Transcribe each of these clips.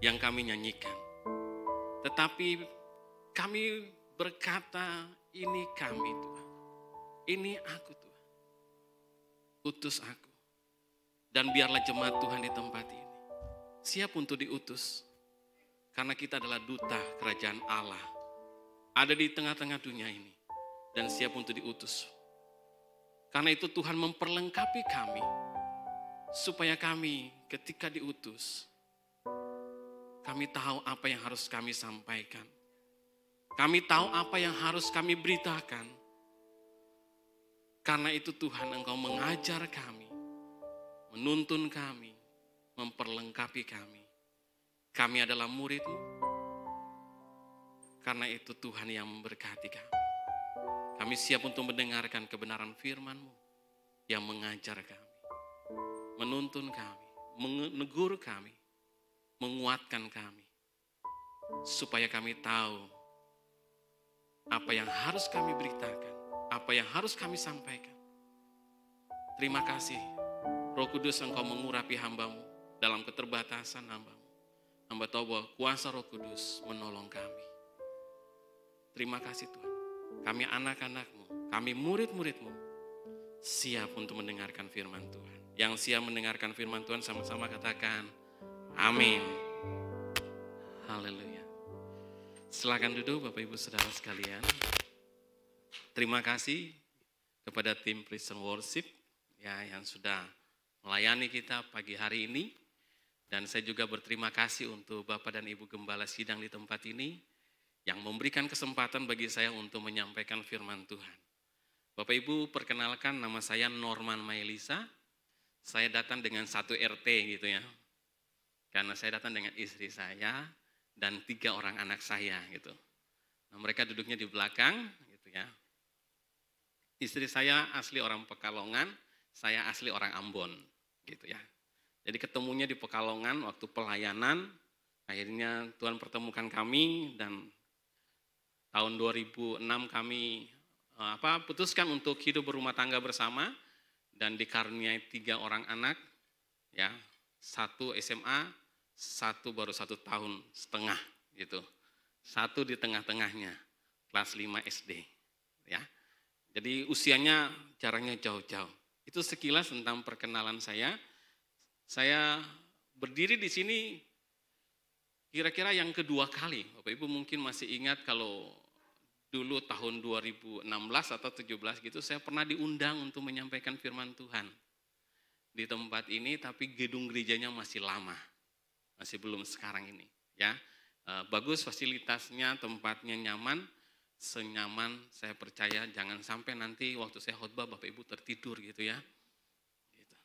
yang kami nyanyikan. Tetapi kami berkata, ini kami Tuhan. Ini aku Tuhan. Utus aku. Dan biarlah jemaat Tuhan di tempat ini siap untuk diutus. Karena kita adalah duta kerajaan Allah. Ada di tengah-tengah dunia ini. Dan siap untuk diutus. Karena itu Tuhan memperlengkapi kami. Supaya kami ketika diutus. Kami tahu apa yang harus kami sampaikan. Kami tahu apa yang harus kami beritakan. Karena itu Tuhan Engkau mengajar kami. Menuntun kami. Memperlengkapi kami. Kami adalah murid-Mu. Karena itu Tuhan yang memberkati kami. Kami siap untuk mendengarkan kebenaran firman-Mu. Yang mengajar kami. Menuntun kami. Menegur kami. Menguatkan kami. Supaya kami tahu apa yang harus kami beritakan. Apa yang harus kami sampaikan. Terima kasih. Roh Kudus Engkau mengurapi hamba-Mu dalam keterbatasan hamba-Mu. Hamba tahu bahwa kuasa Roh Kudus menolong kami. Terima kasih Tuhan. Kami anak-anak-Mu, kami murid-murid-Mu, siap untuk mendengarkan firman Tuhan. Yang siap mendengarkan firman Tuhan sama-sama katakan, amin. Haleluya. Silakan duduk Bapak Ibu Saudara sekalian. Terima kasih kepada tim Prison Worship ya, yang sudah melayani kita pagi hari ini. Dan saya juga berterima kasih untuk Bapak dan Ibu Gembala Sidang di tempat ini yang memberikan kesempatan bagi saya untuk menyampaikan firman Tuhan. Bapak Ibu, perkenalkan, nama saya Norman Maelisa. Saya datang dengan 1 RT gitu ya. Karena saya datang dengan istri saya dan 3 orang anak saya gitu. Nah, mereka duduknya di belakang gitu ya. Istri saya asli orang Pekalongan, saya asli orang Ambon gitu ya. Jadi ketemunya di Pekalongan waktu pelayanan, akhirnya Tuhan pertemukan kami dan tahun 2006 kami putuskan untuk hidup berumah tangga bersama dan dikaruniai 3 orang anak ya, 1 SMA, 1 baru 1 tahun setengah gitu. 1 di tengah-tengahnya, kelas 5 SD ya. Jadi usianya jaraknya jauh-jauh. Itu sekilas tentang perkenalan saya. Saya berdiri di sini kira-kira yang kedua kali. Bapak Ibu mungkin masih ingat kalau dulu tahun 2016 atau 17 gitu saya pernah diundang untuk menyampaikan firman Tuhan di tempat ini, tapi gedung gerejanya masih lama. Masih belum sekarang ini ya. Bagus fasilitasnya, tempatnya nyaman. Senyaman saya percaya, jangan sampai nanti waktu saya khotbah Bapak Ibu tertidur gitu ya. Gitu.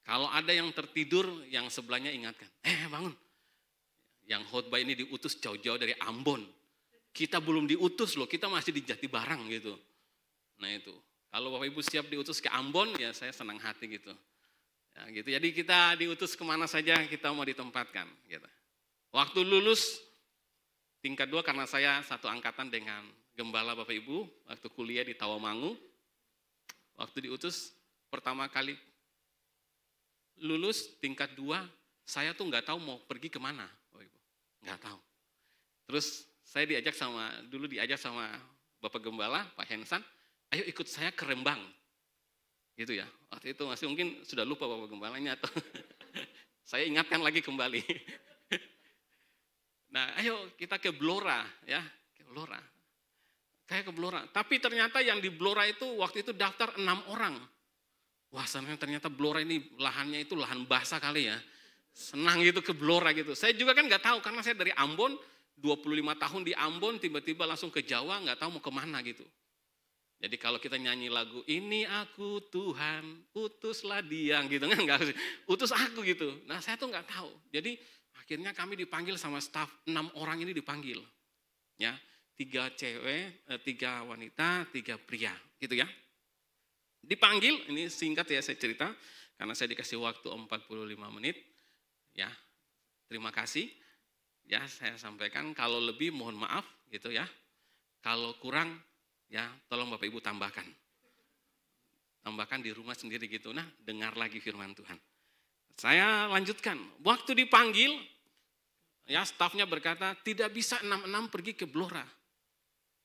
Kalau ada yang tertidur, yang sebelahnya ingatkan, bangun. Yang khotbah ini diutus jauh-jauh dari Ambon. Kita belum diutus loh, kita masih di Jatibarang gitu. Nah itu, kalau Bapak Ibu siap diutus ke Ambon, ya saya senang hati gitu. Ya, gitu. Jadi kita diutus kemana saja kita mau ditempatkan. Gitu. Waktu lulus, tingkat 2 karena saya satu angkatan dengan gembala Bapak Ibu waktu kuliah di Tawamangu. Waktu diutus pertama kali lulus tingkat 2, saya tuh nggak tahu mau pergi kemana Bapak Ibu. Nggak tahu. Terus saya diajak sama Bapak Gembala, Pak Hensan, ayo ikut saya ke Rembang. Gitu ya. Waktu itu masih mungkin sudah lupa Bapak Gembalanya atau saya ingatkan lagi kembali. Nah, ayo kita ke Blora ya, ke Blora. Kayak ke Blora. Tapi ternyata yang di Blora itu waktu itu daftar 6 orang. Wah, ternyata Blora ini lahannya itu lahan basah kali ya. Senang gitu ke Blora gitu. Saya juga kan nggak tahu karena saya dari Ambon, 25 tahun di Ambon, tiba-tiba langsung ke Jawa, nggak tahu mau kemana gitu. Jadi kalau kita nyanyi lagu, ini aku Tuhan, utuslah dia gitu kan, nggak utus aku gitu. Nah saya tuh nggak tahu. Jadi akhirnya kami dipanggil sama staf, 6 orang ini dipanggil. Ya, 3 cewek, 3 wanita, 3 pria gitu ya. Dipanggil, ini singkat ya saya cerita, karena saya dikasih waktu 45 menit. Ya, terima kasih. Ya, saya sampaikan kalau lebih mohon maaf gitu ya. Kalau kurang ya tolong Bapak Ibu tambahkan. Tambahkan di rumah sendiri gitu. Nah, dengar lagi firman Tuhan. Saya lanjutkan. Waktu dipanggil, ya stafnya berkata tidak bisa 6-6 pergi ke Blora.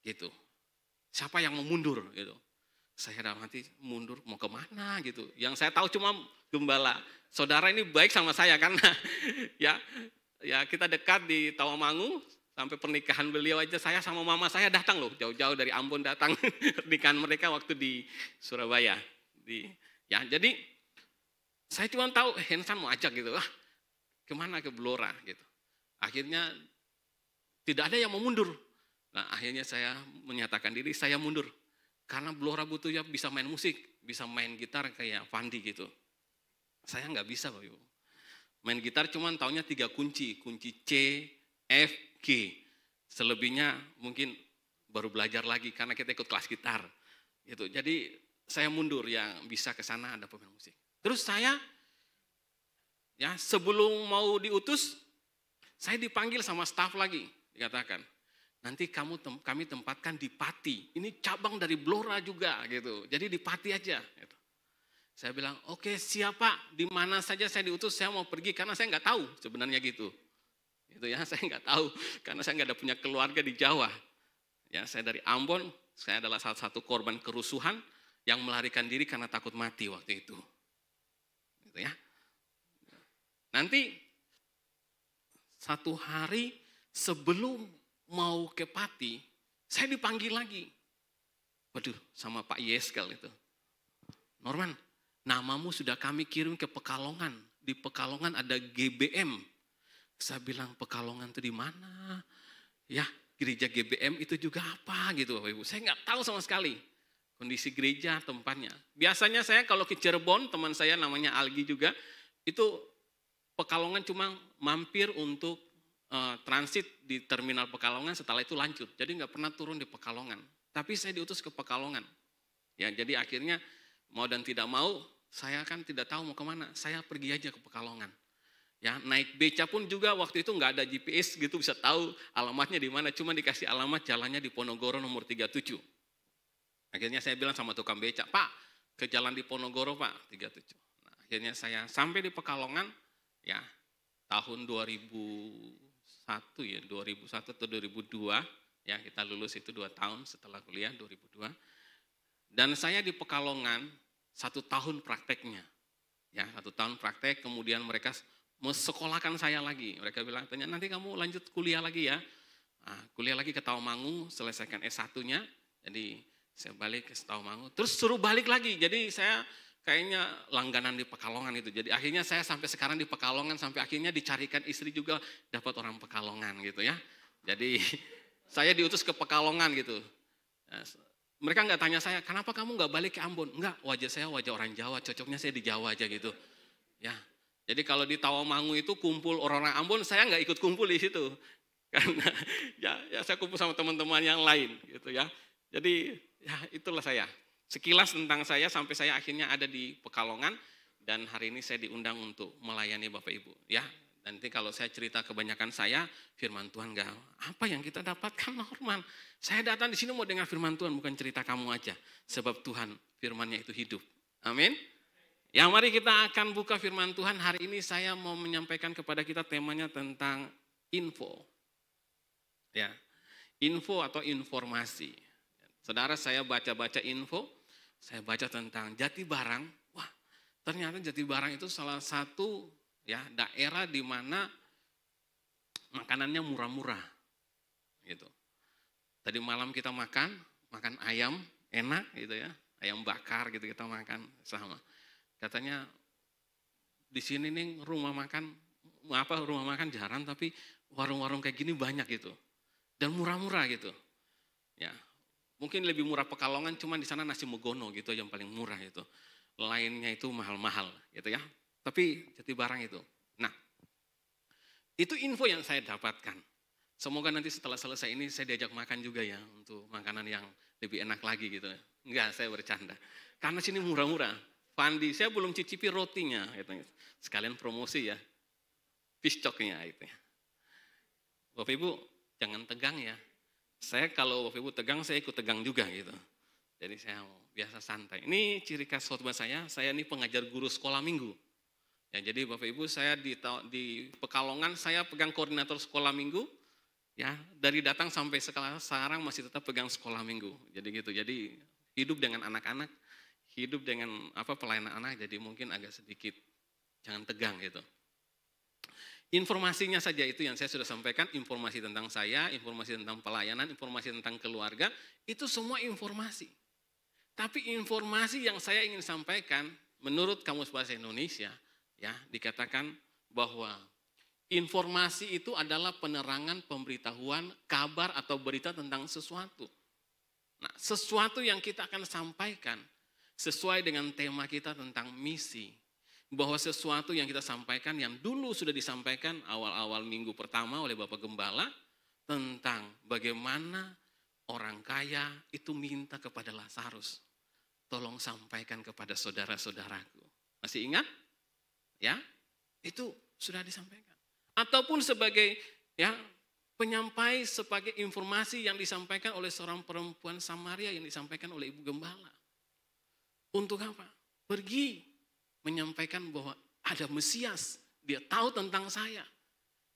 Gitu. Siapa yang mau mundur gitu. Saya dalam hati mundur mau kemana gitu. Yang saya tahu cuma gembala. Saudara ini baik sama saya karena ya kita dekat di Tawamangu. Sampai pernikahan beliau aja saya sama mama saya datang loh. Jauh-jauh dari Ambon datang pernikahan mereka waktu di Surabaya. Jadi saya cuma tahu Hensan mau ajak gitu. Kemana ke Blora gitu. Akhirnya tidak ada yang mau mundur. Nah akhirnya saya menyatakan diri saya mundur. Karena Blora butuh ya bisa main musik, bisa main gitar kayak Fandi gitu. Saya nggak bisa Bapak Ibu. Main gitar cuman taunya 3 kunci C, F, G. Selebihnya mungkin baru belajar lagi karena kita ikut kelas gitar. Gitu. Jadi saya mundur yang bisa ke sana ada pemain musik. Terus saya ya sebelum mau diutus, saya dipanggil sama staf lagi, dikatakan, nanti kami tempatkan di Pati. Ini cabang dari Blora juga gitu. Jadi di Pati aja. Gitu. Saya bilang, oke siap Pak, di mana saja saya diutus, saya mau pergi karena saya nggak tahu sebenarnya gitu. Itu ya, saya nggak tahu karena saya nggak ada punya keluarga di Jawa. Ya, saya dari Ambon, saya adalah salah satu korban kerusuhan yang melarikan diri karena takut mati waktu itu. Gitu ya. Nanti satu hari sebelum mau ke Pati, saya dipanggil lagi. Waduh, sama Pak Yeskel itu. Norman, namamu sudah kami kirim ke Pekalongan. Di Pekalongan ada GBM. Saya bilang Pekalongan itu di mana? Ya, gereja GBM itu juga apa gitu Bapak Ibu. Saya nggak tahu sama sekali kondisi gereja tempatnya. Biasanya saya kalau ke Cirebon, teman saya namanya Algi juga, itu Pekalongan cuma mampir untuk transit di terminal Pekalongan, setelah itu lanjut. Jadi nggak pernah turun di Pekalongan. Tapi saya diutus ke Pekalongan. Ya, jadi akhirnya mau dan tidak mau, saya kan tidak tahu mau kemana. Saya pergi aja ke Pekalongan. Ya, naik beca pun juga waktu itu nggak ada GPS gitu bisa tahu alamatnya di mana. Cuma dikasih alamat jalannya di Ponorogo nomor 37. Akhirnya saya bilang sama tukang beca, Pak, ke jalan di Ponorogo Pak, 37. Nah, akhirnya saya sampai di Pekalongan, ya tahun 2001 ya, 2001 atau 2002, ya kita lulus itu 2 tahun setelah kuliah 2002. Dan saya di Pekalongan 1 tahun prakteknya, ya 1 tahun praktek, kemudian mereka mensekolahkan saya lagi. Mereka bilang, nanti kamu lanjut kuliah lagi ya. Nah, kuliah lagi ke Tawamangu, selesaikan S1-nya. Jadi saya balik ke Tawamangu, terus suruh balik lagi. Jadi saya kayaknya langganan di Pekalongan itu. Jadi akhirnya saya sampai sekarang di Pekalongan, sampai akhirnya dicarikan istri juga dapat orang Pekalongan gitu ya. Jadi saya diutus ke Pekalongan gitu. Mereka nggak tanya saya, kenapa kamu nggak balik ke Ambon? Enggak, wajah saya wajah orang Jawa, cocoknya saya di Jawa aja gitu. Ya. Jadi kalau di Tawamangu itu kumpul orang-orang Ambon, saya nggak ikut kumpul di situ. Karena ya saya kumpul sama teman-teman yang lain gitu ya. Jadi ya itulah saya. Sekilas tentang saya sampai saya akhirnya ada di Pekalongan dan hari ini saya diundang untuk melayani Bapak Ibu ya. Nanti kalau saya cerita kebanyakan saya, firman Tuhan enggak. Apa yang kita dapatkan Norman? Saya datang di sini mau dengar firman Tuhan, bukan cerita kamu aja. Sebab Tuhan firman-Nya itu hidup. Amin. Ya, mari kita akan buka firman Tuhan. Hari ini saya mau menyampaikan kepada kita temanya tentang info. Ya, info atau informasi. Saudara, saya baca-baca info, saya baca tentang Jatibarang. Wah, ternyata Jatibarang itu salah satu ya daerah di mana makanannya murah-murah. Gitu. Tadi malam kita makan ayam enak gitu ya, ayam bakar gitu kita makan sama. Katanya di sini nih rumah makan jarang tapi warung-warung kayak gini banyak gitu. Dan murah-murah gitu. Ya. Mungkin lebih murah Pekalongan, cuma di sana nasi megono gitu yang paling murah itu. Lainnya itu mahal-mahal gitu ya. Tapi Jatibarang itu. Nah, itu info yang saya dapatkan. Semoga nanti setelah selesai ini saya diajak makan juga ya untuk makanan yang lebih enak lagi gitu. Enggak, saya bercanda. Karena sini murah-murah. Fandi, saya belum cicipi rotinya. Gitu. Sekalian promosi ya. Piscoknya itu. Bapak Ibu, jangan tegang ya. Saya kalau Bapak Ibu tegang, saya ikut tegang juga gitu. Jadi saya biasa santai. Ini ciri khas khotbah saya ini pengajar guru sekolah minggu. Ya, jadi Bapak Ibu, saya di Pekalongan saya pegang koordinator sekolah minggu. Ya, dari datang sampai sekarang masih tetap pegang sekolah minggu. Jadi gitu. Jadi hidup dengan anak-anak, hidup dengan pelayanan anak, jadi mungkin agak sedikit jangan tegang gitu. Informasinya saja itu yang saya sudah sampaikan, informasi tentang saya, informasi tentang pelayanan, informasi tentang keluarga, itu semua informasi. Tapi informasi yang saya ingin sampaikan, menurut Kamus Bahasa Indonesia, ya dikatakan bahwa informasi itu adalah penerangan, pemberitahuan, kabar atau berita tentang sesuatu. Nah, sesuatu yang kita akan sampaikan sesuai dengan tema kita tentang misi. Bahwa sesuatu yang kita sampaikan yang dulu sudah disampaikan awal-awal minggu pertama oleh Bapak Gembala tentang bagaimana orang kaya itu minta kepada Lazarus, tolong sampaikan kepada saudara-saudaraku. Masih ingat? Ya, itu sudah disampaikan. Ataupun sebagai penyampai sebagai informasi yang disampaikan oleh seorang perempuan Samaria yang disampaikan oleh Ibu Gembala. Untuk apa? Pergi menyampaikan bahwa ada Mesias, dia tahu tentang saya,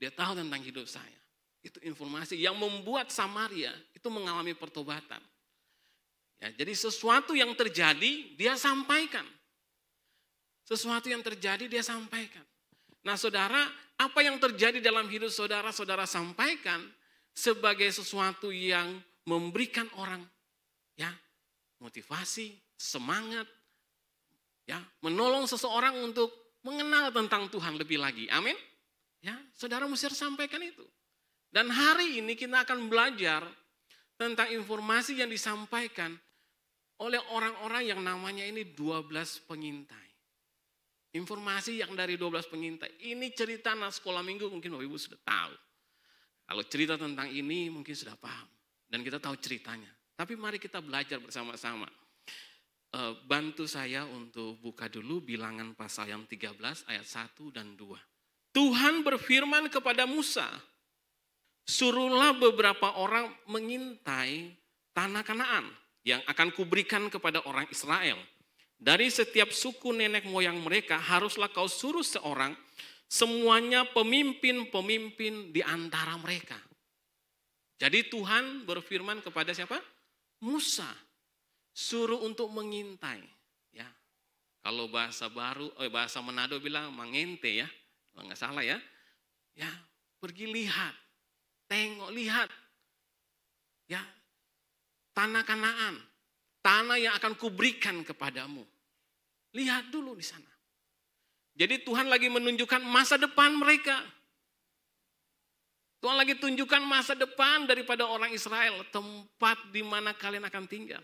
dia tahu tentang hidup saya. Itu informasi yang membuat Samaria itu mengalami pertobatan. Ya, jadi sesuatu yang terjadi dia sampaikan. Sesuatu yang terjadi dia sampaikan. Nah saudara, apa yang terjadi dalam hidup saudara, saudara sampaikan sebagai sesuatu yang memberikan orang motivasi, semangat, menolong seseorang untuk mengenal tentang Tuhan lebih lagi. Amin. Ya, saudara mesti sampaikan itu. Dan hari ini kita akan belajar tentang informasi yang disampaikan oleh orang-orang yang namanya ini 12 pengintai. Informasi yang dari 12 pengintai. Ini cerita anak sekolah minggu mungkin Bapak Ibu sudah tahu. Kalau cerita tentang ini mungkin sudah paham. Dan kita tahu ceritanya. Tapi mari kita belajar bersama-sama. Bantu saya untuk buka dulu Bilangan pasal yang 13 ayat 1 dan 2. Tuhan berfirman kepada Musa, suruhlah beberapa orang mengintai tanah Kanaan yang akan kuberikan kepada orang Israel. Dari setiap suku nenek moyang mereka haruslah kau suruh seorang, semuanya pemimpin-pemimpin di antara mereka. Jadi Tuhan berfirman kepada siapa? Musa. Suruh untuk mengintai. Ya. Kalau bahasa Manado bilang mengente ya. Kalau nggak salah ya. Ya, pergi lihat. Tengok, lihat. Ya. Tanah Kanaan. Tanah yang akan kuberikan kepadamu. Lihat dulu di sana. Jadi Tuhan lagi menunjukkan masa depan mereka. Tuhan lagi tunjukkan masa depan daripada orang Israel. Tempat di mana kalian akan tinggal.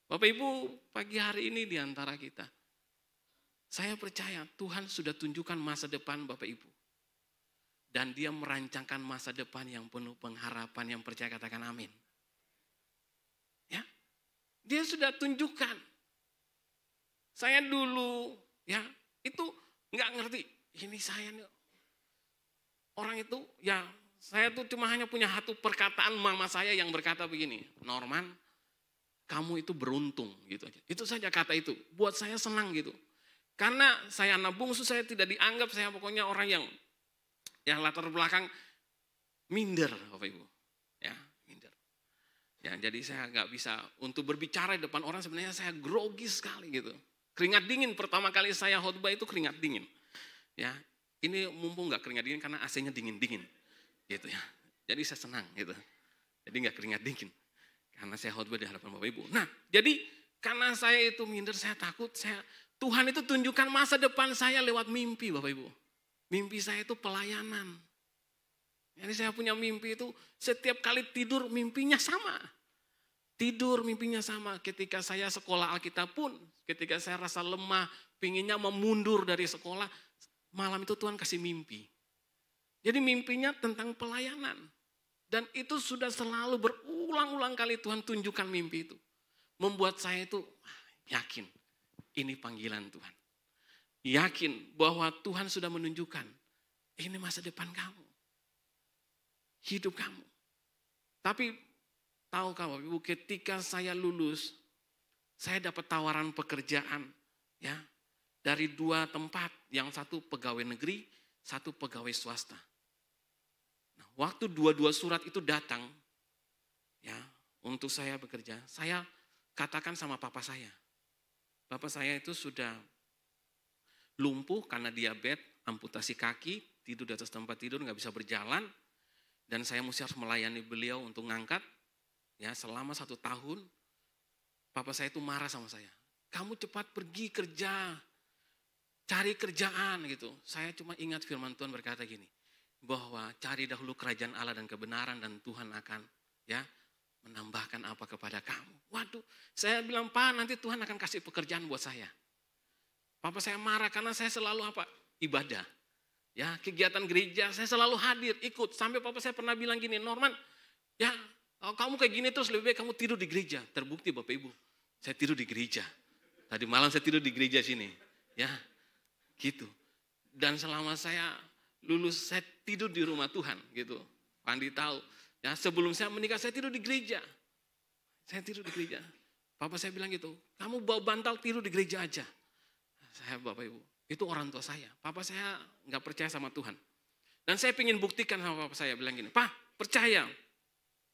Bapak Ibu, pagi hari ini di antara kita. Saya percaya Tuhan sudah tunjukkan masa depan Bapak Ibu. Dan dia merancangkan masa depan yang penuh pengharapan, yang percaya katakan amin. Ya. Dia sudah tunjukkan. Saya dulu itu nggak ngerti. Ini saya nih orang itu saya tuh cuma hanya punya satu perkataan mama saya yang berkata begini, Norman, kamu itu beruntung gitu aja. Itu saja kata itu. Buat saya senang gitu. Karena saya anak bungsu, saya tidak dianggap saya pokoknya orang yang latar belakang minder, Bapak Ibu. Ya, minder. Ya, jadi saya nggak bisa untuk berbicara di depan orang, sebenarnya saya grogi sekali gitu. Keringat dingin pertama kali saya khotbah itu keringat dingin. Ya, ini mumpung nggak keringat dingin karena AC-nya dingin-dingin. Gitu ya. Jadi saya senang gitu. Jadi nggak keringat dingin. Karena saya khotbah di hadapan Bapak Ibu. Nah, jadi karena saya itu minder, saya takut, Tuhan itu tunjukkan masa depan saya lewat mimpi Bapak Ibu. Mimpi saya itu pelayanan. Jadi saya punya mimpi itu setiap kali tidur mimpinya sama. Tidur mimpinya sama. Ketika saya sekolah Alkitab pun, ketika saya rasa lemah, pinginnya memundur dari sekolah, malam itu Tuhan kasih mimpi. Jadi mimpinya tentang pelayanan. Dan itu sudah selalu berulang-ulang kali Tuhan tunjukkan mimpi itu. Membuat saya itu yakin ini panggilan Tuhan. Yakin bahwa Tuhan sudah menunjukkan ini masa depan kamu. Hidup kamu. Tapi tahukah Bapak Ibu, ketika saya lulus, saya dapat tawaran pekerjaan. Ya, dari dua tempat, yang satu pegawai negeri, satu pegawai swasta. Nah, waktu dua-dua surat itu datang, ya, untuk saya bekerja, saya katakan sama papa saya. Papa saya itu sudah lumpuh karena diabetes, amputasi kaki, tidur di atas tempat tidur, nggak bisa berjalan, dan saya mesti harus melayani beliau untuk ngangkat. Ya, selama 1 tahun, papa saya itu marah sama saya. Kamu cepat pergi kerja, cari kerjaan gitu. Saya cuma ingat firman Tuhan berkata gini, bahwa cari dahulu kerajaan Allah dan kebenaran, dan Tuhan akan ya menambahkan apa kepada kamu. Waduh, saya bilang, Pak, nanti Tuhan akan kasih pekerjaan buat saya. Papa saya marah karena saya selalu apa? Ibadah. Ya, kegiatan gereja saya selalu hadir, ikut. Sampai papa saya pernah bilang gini, Norman, ya kalau kamu kayak gini terus lebih baik kamu tidur di gereja. Terbukti Bapak Ibu, saya tidur di gereja. Tadi malam saya tidur di gereja sini. Ya, gitu. Dan selama saya lulus, saya tidur di rumah Tuhan gitu. Pandi tahu. Ya, sebelum saya menikah saya tidur di gereja. Saya tidur di gereja. Papa saya bilang gitu, kamu bawa bantal tidur di gereja aja. Saya, Bapak Ibu, itu orang tua saya. Papa saya nggak percaya sama Tuhan. Dan saya ingin buktikan sama papa saya, bilang gini, Pak, percaya.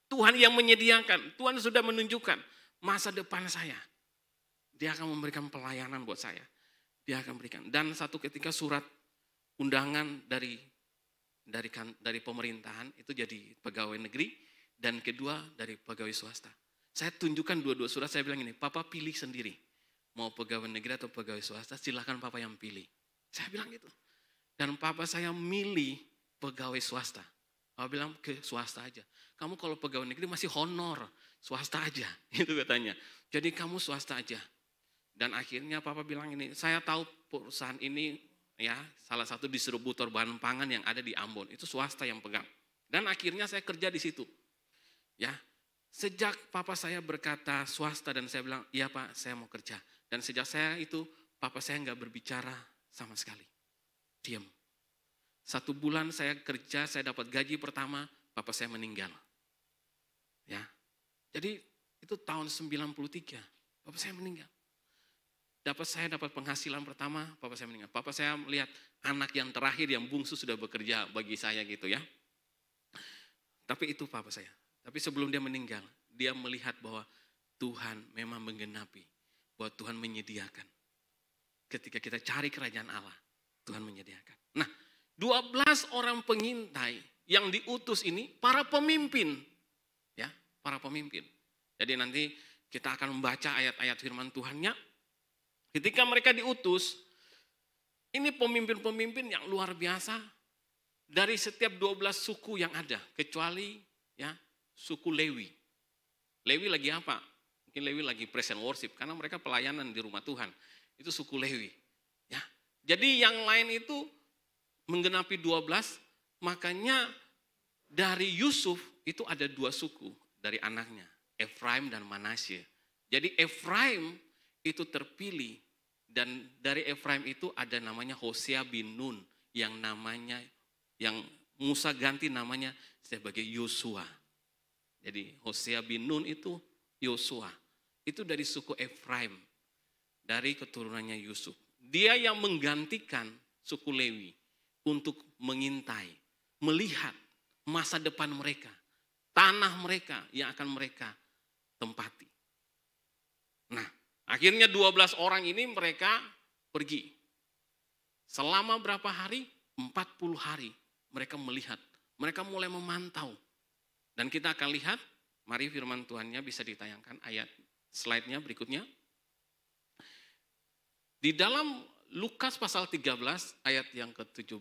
Tuhan yang menyediakan, Tuhan sudah menunjukkan masa depan saya. Dia akan memberikan pelayanan buat saya. Dia akan berikan. Dan satu ketika surat undangan dari pemerintahan itu jadi pegawai negeri, dan kedua dari pegawai swasta. Saya tunjukkan dua-dua surat, saya bilang ini, Papa pilih sendiri. Mau pegawai negeri atau pegawai swasta, silakan Papa yang pilih. Saya bilang gitu. Dan Papa saya milih pegawai swasta. Papa bilang ke swasta aja. Kamu kalau pegawai negeri masih honor, swasta aja. Itu katanya. Jadi kamu swasta aja. Dan akhirnya Papa bilang ini, saya tahu perusahaan ini ya salah satu distributor bahan pangan yang ada di Ambon. Itu swasta yang pegang. Dan akhirnya saya kerja di situ. Ya, sejak Papa saya berkata swasta dan saya bilang, iya Pak, saya mau kerja. Dan sejak saya itu, Papa saya nggak berbicara sama sekali. Diam. 1 bulan saya kerja, saya dapat gaji pertama, Papa saya meninggal. Ya, jadi itu tahun 93, Papa saya meninggal. Saya dapat penghasilan pertama, Papa saya meninggal. Papa saya melihat anak yang terakhir yang bungsu sudah bekerja bagi saya gitu ya. Tapi itu Papa saya. Tapi sebelum dia meninggal, dia melihat bahwa Tuhan memang menggenapi, bahwa Tuhan menyediakan. Ketika kita cari kerajaan Allah, Tuhan menyediakan. Nah, 12 orang pengintai yang diutus ini para pemimpin. Ya, para pemimpin. Jadi nanti kita akan membaca ayat-ayat firman Tuhannya. Ketika mereka diutus, ini pemimpin-pemimpin yang luar biasa dari setiap 12 suku yang ada, kecuali ya suku Lewi. Lewi lagi apa? Mungkin Lewi lagi praise and worship karena mereka pelayanan di rumah Tuhan. Itu suku Lewi. Ya. Jadi yang lain itu menggenapi 12, makanya dari Yusuf itu ada 2 suku dari anaknya, Efraim dan Manasye. Jadi Efraim itu terpilih, dan dari Efraim itu ada namanya Hosea bin Nun yang Musa ganti namanya sebagai Yosua. Jadi Hosea bin Nun itu Yosua. Itu dari suku Efraim, dari keturunannya Yusuf. Dia yang menggantikan suku Lewi untuk mengintai, melihat masa depan mereka, tanah mereka yang akan mereka tempati. Nah, akhirnya 12 orang ini mereka pergi. Selama berapa hari? 40 hari mereka melihat. Mereka mulai memantau. Dan kita akan lihat, mari firman Tuhannya bisa ditayangkan ayat slide-nya berikutnya. Di dalam Lukas pasal 13 ayat yang ke-17,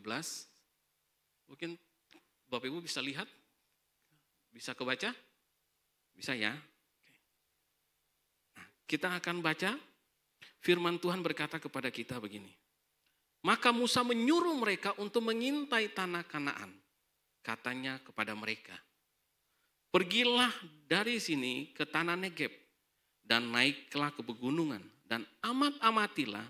mungkin Bapak Ibu bisa lihat, bisa kebaca? Bisa ya? Kita akan baca, firman Tuhan berkata kepada kita begini. Maka Musa menyuruh mereka untuk mengintai tanah Kanaan. Katanya kepada mereka, pergilah dari sini ke tanah Negeb dan naiklah ke pegunungan dan amatilah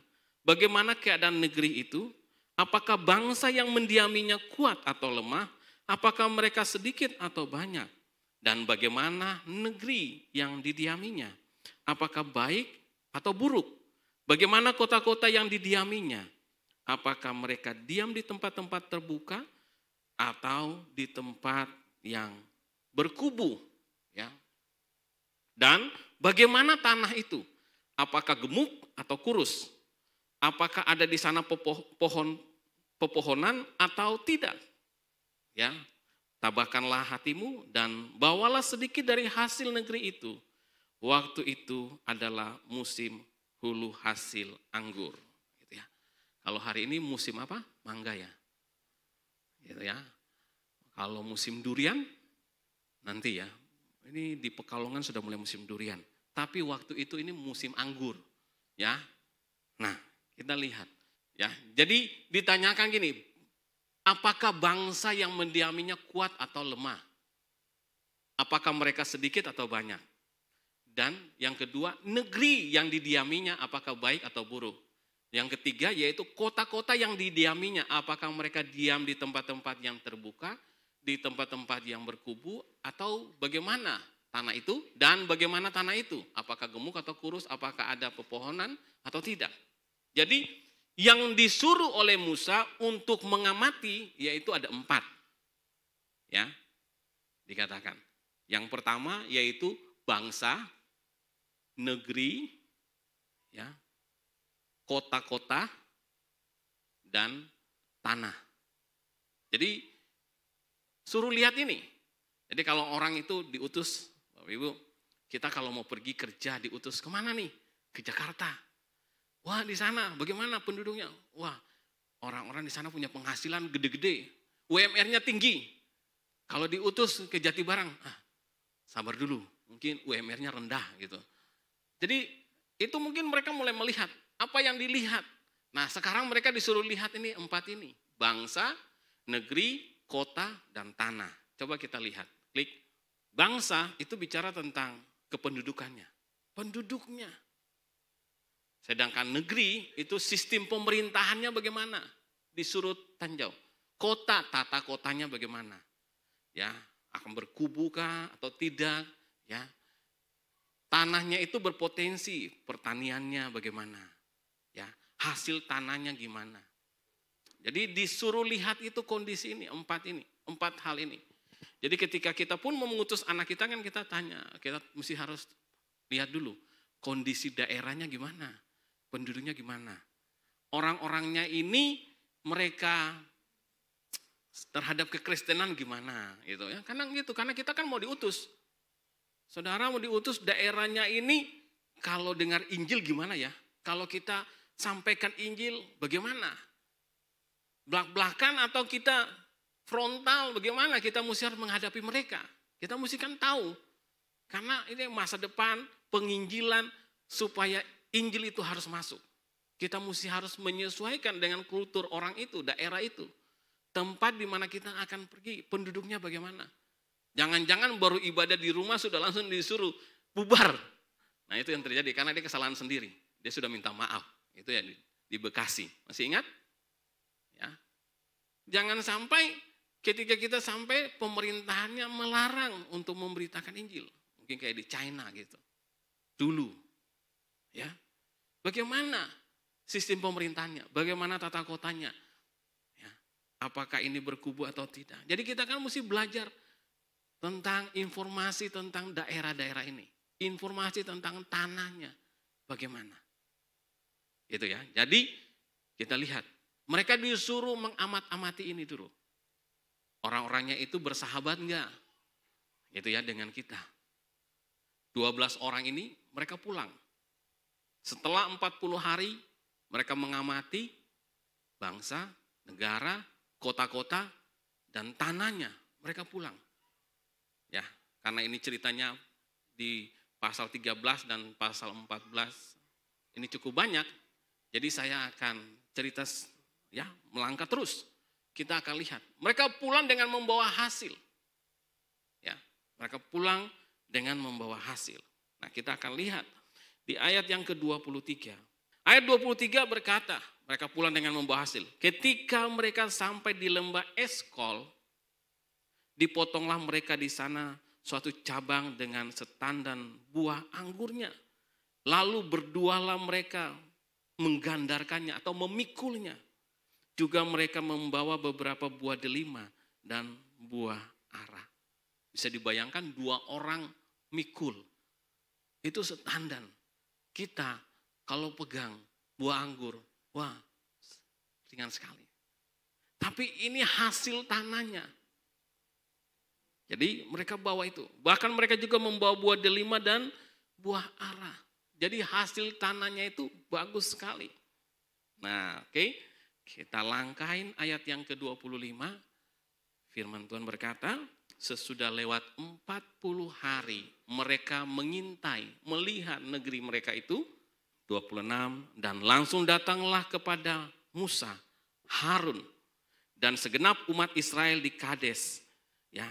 bagaimana keadaan negeri itu, apakah bangsa yang mendiaminya kuat atau lemah, apakah mereka sedikit atau banyak, dan bagaimana negeri yang didiaminya. Apakah baik atau buruk? Bagaimana kota-kota yang didiaminya? Apakah mereka diam di tempat-tempat terbuka atau di tempat yang berkubu? Ya. Dan bagaimana tanah itu? Apakah gemuk atau kurus? Apakah ada di sana pepohonan atau tidak? Ya, tabahkanlah hatimu dan bawalah sedikit dari hasil negeri itu. Waktu itu adalah musim hulu hasil anggur. Gitu ya. Kalau hari ini musim apa? Mangga ya. Gitu ya. Kalau musim durian nanti ya. Ini di Pekalongan sudah mulai musim durian. Tapi waktu itu ini musim anggur. Ya. Nah, kita lihat. Ya, jadi ditanyakan gini, apakah bangsa yang mendiaminya kuat atau lemah? Apakah mereka sedikit atau banyak? Dan yang kedua, negeri yang didiaminya apakah baik atau buruk? Yang ketiga yaitu kota-kota yang didiaminya, apakah mereka diam di tempat-tempat yang terbuka, di tempat-tempat yang berkubu, atau bagaimana tanah itu? Dan bagaimana tanah itu? Apakah gemuk atau kurus, apakah ada pepohonan atau tidak? Jadi yang disuruh oleh Musa untuk mengamati yaitu ada 4. Ya, dikatakan. Yang pertama yaitu bangsa, negeri, ya, kota-kota, dan tanah. Jadi suruh lihat ini. Jadi kalau orang itu diutus, Bapak Ibu, kita kalau mau pergi kerja diutus kemana nih? Ke Jakarta. Wah, di sana bagaimana penduduknya? Wah, orang-orang di sana punya penghasilan gede-gede, UMR-nya tinggi. Kalau diutus ke Jatibarang, sabar dulu, mungkin UMR-nya rendah gitu. Jadi itu mungkin mereka mulai melihat apa yang dilihat. Nah, sekarang mereka disuruh lihat ini 4 ini. Bangsa, negeri, kota, dan tanah. Coba kita lihat. Klik. Bangsa itu bicara tentang kependudukannya. Penduduknya. Sedangkan negeri itu sistem pemerintahannya bagaimana? Disuruh tinjau. Kota, tata kotanya bagaimana? Ya, akan berkubu kah atau tidak? Ya. Tanahnya itu berpotensi, pertaniannya bagaimana? Ya, hasil tanahnya gimana? Jadi disuruh lihat itu kondisi ini, 4 hal ini. Jadi ketika kita pun mengutus anak kita kan kita tanya, kita mesti harus lihat dulu kondisi daerahnya gimana, penduduknya gimana. Orang-orangnya ini mereka terhadap kekristenan gimana gitu ya. Karena kita kan mau diutus. Saudara mau diutus daerahnya ini kalau dengar Injil gimana ya? Kalau kita sampaikan Injil bagaimana? Belak-belakan atau kita frontal bagaimana? Kita mesti harus menghadapi mereka. Kita mesti kan tahu. Karena ini masa depan penginjilan supaya Injil itu harus masuk. Kita mesti harus menyesuaikan dengan kultur orang itu, daerah itu. Tempat di mana kita akan pergi, penduduknya bagaimana? Jangan-jangan baru ibadah di rumah sudah langsung disuruh bubar. Nah itu yang terjadi karena dia kesalahan sendiri. Dia sudah minta maaf. Itu ya di Bekasi. Masih ingat? Ya. Jangan sampai ketika kita sampai pemerintahannya melarang untuk memberitakan Injil. Mungkin kayak di China gitu. Dulu. Ya. Bagaimana sistem pemerintahannya? Bagaimana tata kotanya? Ya. Apakah ini berkubu atau tidak? Jadi kita kan mesti belajar tentang informasi tentang daerah-daerah ini. Informasi tentang tanahnya. Bagaimana? Itu ya. Jadi kita lihat. Mereka disuruh mengamat-amati ini dulu. Orang-orangnya itu bersahabat enggak? Gitu ya dengan kita. 12 orang ini mereka pulang. Setelah 40 hari mereka mengamati bangsa, negara, kota-kota, dan tanahnya. Mereka pulang. Ya, karena ini ceritanya di pasal 13 dan pasal 14 ini cukup banyak. Jadi saya akan cerita ya, melangkah terus. Kita akan lihat. Mereka pulang dengan membawa hasil. Ya, mereka pulang dengan membawa hasil. Nah, kita akan lihat di ayat yang ke-23. Ayat 23 berkata, mereka pulang dengan membawa hasil. Ketika mereka sampai di lembah Eskol, dipotonglah mereka di sana suatu cabang dengan setandan buah anggurnya. Lalu berdualah mereka menggandarkannya atau memikulnya. Juga mereka membawa beberapa buah delima dan buah ara. Bisa dibayangkan 2 orang mikul. Itu setandan. Kita kalau pegang buah anggur, wah ringan sekali. Tapi ini hasil tanahnya. Jadi mereka bawa itu. Bahkan mereka juga membawa buah delima dan buah ara. Jadi hasil tanahnya itu bagus sekali. Nah, oke. Kita langkahin ayat yang ke-25. Firman Tuhan berkata, sesudah lewat 40 hari mereka mengintai, melihat negeri mereka itu. 26, dan langsung datanglah kepada Musa, Harun, dan segenap umat Israel di Kades, ya,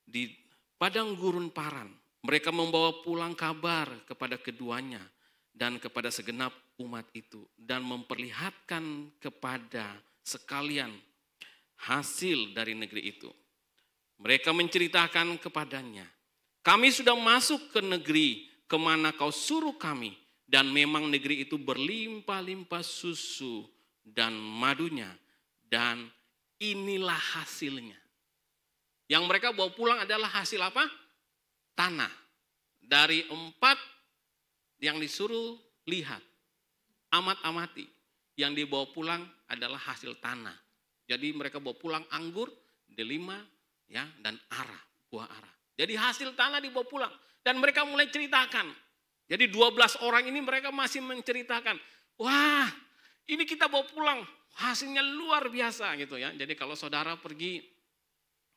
di padang gurun Paran. Mereka membawa pulang kabar kepada keduanya dan kepada segenap umat itu, dan memperlihatkan kepada sekalian hasil dari negeri itu. Mereka menceritakan kepadanya, kami sudah masuk ke negeri kemana kau suruh kami, dan memang negeri itu berlimpah-limpah susu dan madunya, dan inilah hasilnya. Yang mereka bawa pulang adalah hasil apa? Tanah. Dari 4 yang disuruh lihat, amat-amati, yang dibawa pulang adalah hasil tanah. Jadi mereka bawa pulang anggur, delima, ya, dan ara, buah ara. Jadi hasil tanah dibawa pulang. Dan mereka mulai ceritakan. Jadi 12 orang ini mereka masih menceritakan, wah ini kita bawa pulang, hasilnya luar biasa gitu ya. Jadi kalau saudara pergi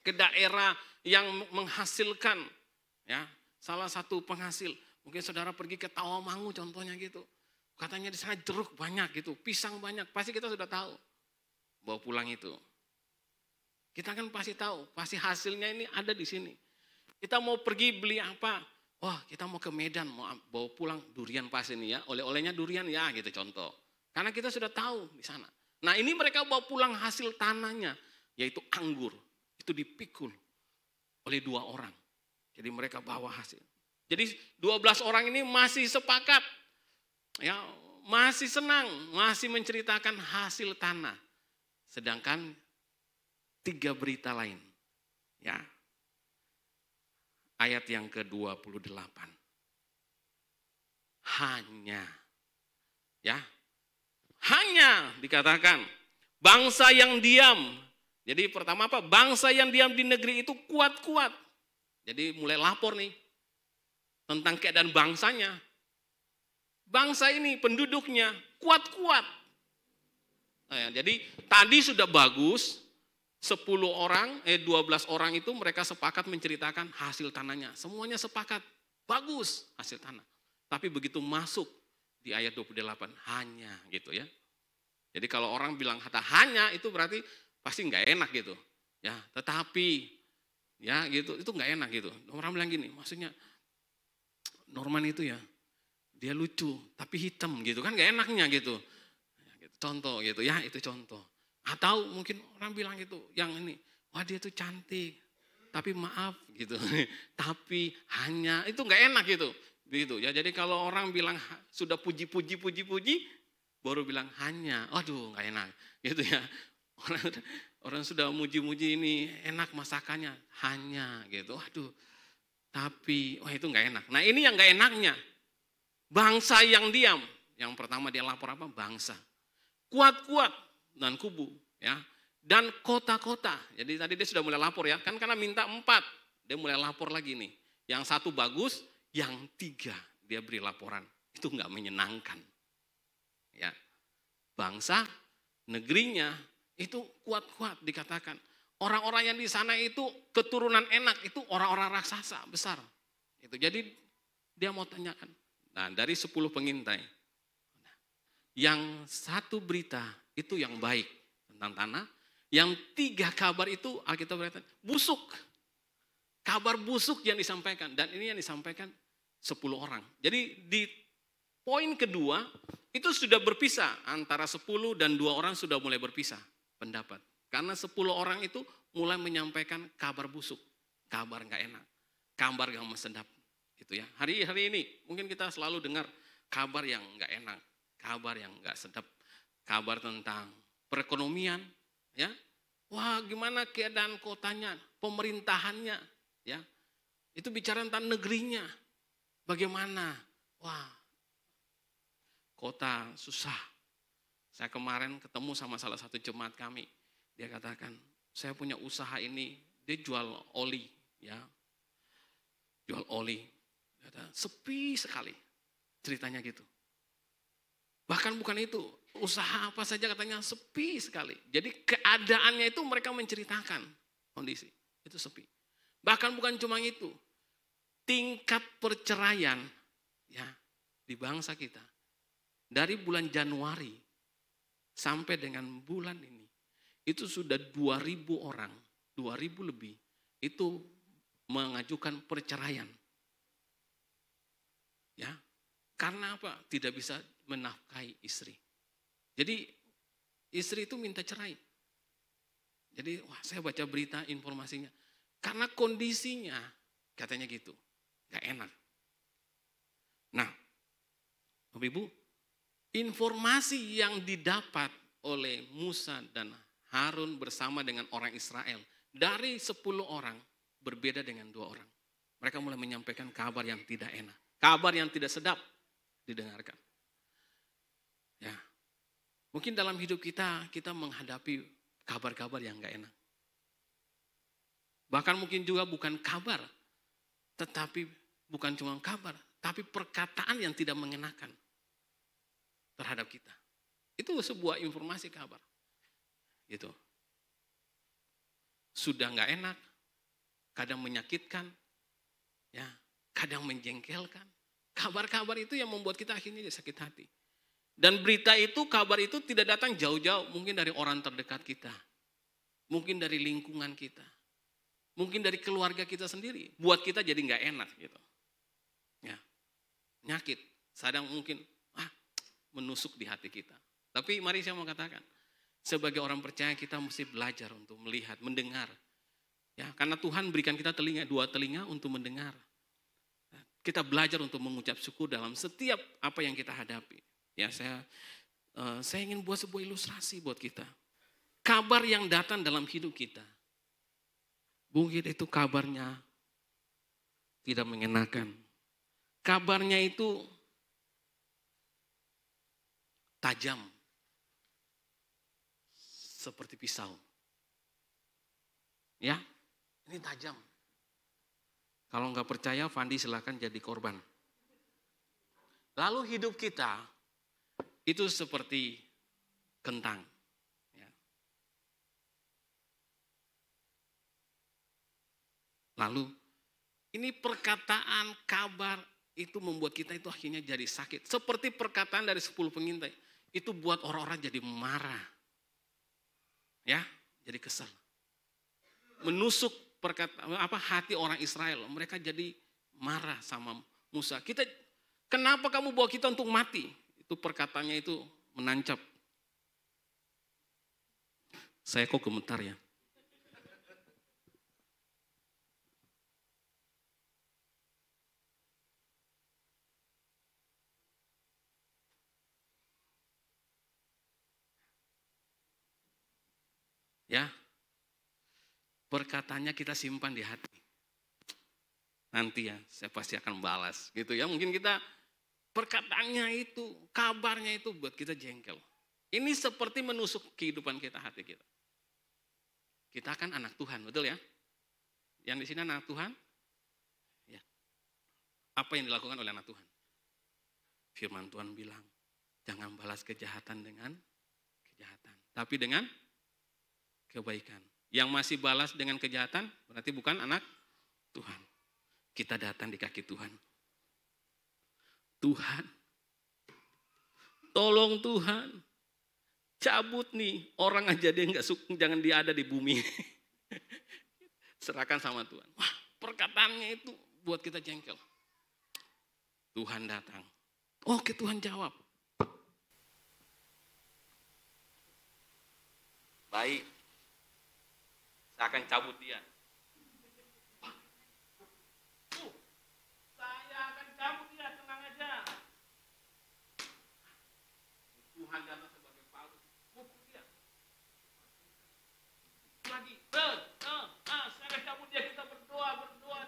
ke daerah yang menghasilkan, ya, salah satu penghasil, mungkin saudara pergi ke Tawamangu contohnya gitu, katanya di sana jeruk banyak gitu, pisang banyak, pasti kita sudah tahu, bawa pulang itu. Kita kan pasti tahu, pasti hasilnya ini ada di sini. Kita mau pergi beli apa? Wah, kita mau ke Medan, mau bawa pulang durian pas ini ya, oleh-olehnya durian ya gitu contoh. Karena kita sudah tahu di sana. Nah ini mereka bawa pulang hasil tanahnya, yaitu anggur. Itu dipikul oleh 2 orang. Jadi mereka bawa hasil. Jadi 12 orang ini masih sepakat, ya, masih senang, masih menceritakan hasil tanah. Sedangkan 3 berita lain, ya. Ayat yang ke-28. Hanya, ya, hanya dikatakan bangsa yang diam. Jadi pertama apa? Bangsa yang diam di negeri itu kuat-kuat. Jadi mulai lapor nih tentang keadaan bangsanya. Bangsa ini penduduknya kuat-kuat. Nah, ya, jadi tadi sudah bagus. 12 orang itu mereka sepakat menceritakan hasil tanahnya. Semuanya sepakat, bagus hasil tanah. Tapi begitu masuk di ayat 28, hanya gitu ya. Jadi kalau orang bilang kata hanya itu berarti pasti nggak enak gitu. Ya, tetapi ya gitu, itu nggak enak gitu. Orang bilang gini, maksudnya Norman itu ya, dia lucu tapi hitam gitu kan nggak enaknya gitu. Contoh gitu ya, itu contoh. Atau mungkin orang bilang gitu, yang ini, wah dia tuh cantik, tapi maaf gitu, tapi hanya, itu nggak enak gitu. Begitu ya, jadi kalau orang bilang sudah puji-puji, baru bilang hanya, waduh nggak enak gitu ya. Orang sudah muji-muji ini enak masakannya, hanya gitu, waduh. Tapi, wah itu nggak enak. Nah ini yang nggak enaknya, bangsa yang diam. Yang pertama dia lapor apa? Bangsa. Kuat-kuat. Dan kubu, ya, dan kota-kota. Jadi tadi dia sudah mulai lapor ya, kan karena minta 4, dia mulai lapor lagi nih. Yang 1 bagus, yang 3 dia beri laporan. Itu nggak menyenangkan, ya. Bangsa, negerinya itu kuat-kuat dikatakan. Orang-orang yang di sana itu keturunan enak, itu orang-orang raksasa besar. Itu jadi dia mau tanyakan. Nah dari 10 pengintai, yang 1 berita itu yang baik tentang tanah, yang 3 kabar itu Alkitab berkata busuk. Kabar busuk yang disampaikan, dan ini yang disampaikan 10 orang. Jadi di poin kedua itu sudah berpisah, antara 10 dan 2 orang sudah mulai berpisah pendapat. Karena 10 orang itu mulai menyampaikan kabar busuk, kabar nggak enak, kabar yang sedap. Gitu ya. Hari ini mungkin kita selalu dengar kabar yang nggak enak, kabar yang nggak sedap, kabar tentang perekonomian, ya. Wah, gimana keadaan kotanya, pemerintahannya, ya. Itu bicara tentang negerinya. Bagaimana? Wah, kota susah. Saya kemarin ketemu sama salah satu jemaat kami. Dia katakan, saya punya usaha ini, dia jual oli, ya. Jual oli. Sepi sekali. Ceritanya gitu. Bahkan bukan itu, usaha apa saja katanya sepi sekali. Jadi keadaannya itu mereka menceritakan kondisi, itu sepi. Bahkan bukan cuma itu, tingkat perceraian ya di bangsa kita dari bulan Januari sampai dengan bulan ini itu sudah 2.000 orang, 2.000 lebih itu mengajukan perceraian. Ya, karena apa? Tidak bisa menafkahi istri. Jadi istri itu minta cerai. Jadi wah, saya baca berita informasinya. Karena kondisinya katanya gitu, gak enak. Nah, Bapak Ibu, informasi yang didapat oleh Musa dan Harun bersama dengan orang Israel dari 10 orang berbeda dengan 2 orang. Mereka mulai menyampaikan kabar yang tidak enak, kabar yang tidak sedap didengarkan. Ya, mungkin dalam hidup kita menghadapi kabar-kabar yang gak enak. Bahkan mungkin juga bukan kabar, tetapi bukan cuma kabar, tapi perkataan yang tidak mengenakan terhadap kita. Itu sebuah informasi kabar. Gitu. Sudah gak enak, kadang menyakitkan, ya, kadang menjengkelkan. Kabar-kabar itu yang membuat kita akhirnya sakit hati. Dan berita itu, kabar itu tidak datang jauh-jauh, mungkin dari orang terdekat kita. Mungkin dari lingkungan kita. Mungkin dari keluarga kita sendiri. Buat kita jadi gak enak gitu. Ya, nyakit. Sadang mungkin menusuk di hati kita. Tapi mari saya mau katakan, sebagai orang percaya kita mesti belajar untuk melihat, mendengar. Ya, karena Tuhan berikan kita telinga, 2 telinga untuk mendengar. Kita belajar untuk mengucap syukur dalam setiap apa yang kita hadapi. Ya, saya ingin buat sebuah ilustrasi buat kita. Kabar yang datang dalam hidup kita. Mungkin itu kabarnya tidak mengenakan. Kabarnya itu tajam. Seperti pisau. Ya, ini tajam. Kalau nggak percaya, Fandi silakan jadi korban. Lalu hidup kita itu seperti kentang. Ya. Lalu ini perkataan kabar itu membuat kita itu akhirnya jadi sakit. Seperti perkataan dari 10 pengintai. Itu buat orang-orang jadi marah. Ya, jadi kesal. Menusuk hati orang Israel. Mereka jadi marah sama Musa. Kenapa kamu bawa kita untuk mati? Itu perkataannya itu menancap. Saya kok gemetar ya. Ya, perkataannya kita simpan di hati. Nanti ya, saya pasti akan balas. Gitu ya, mungkin kita perkataannya itu, kabarnya itu buat kita jengkel. Ini seperti menusuk kehidupan kita, hati kita. Kita kan anak Tuhan, betul ya? Yang di sini anak Tuhan? Ya. Apa yang dilakukan oleh anak Tuhan? Firman Tuhan bilang, jangan balas kejahatan dengan kejahatan. Tapi dengan kebaikan. Yang masih balas dengan kejahatan berarti bukan anak Tuhan. Kita datang di kaki Tuhan. Tuhan, tolong Tuhan, cabut nih orang aja dia nggak suka, jangan dia ada di bumi. Serahkan sama Tuhan. Wah, perkataannya itu buat kita jengkel. Tuhan datang. Oke, Tuhan jawab. Baik. Saya akan cabut dia. Saya akan cabut dia, tenang aja. lagi. Sekarang cabut dia, kita berdoa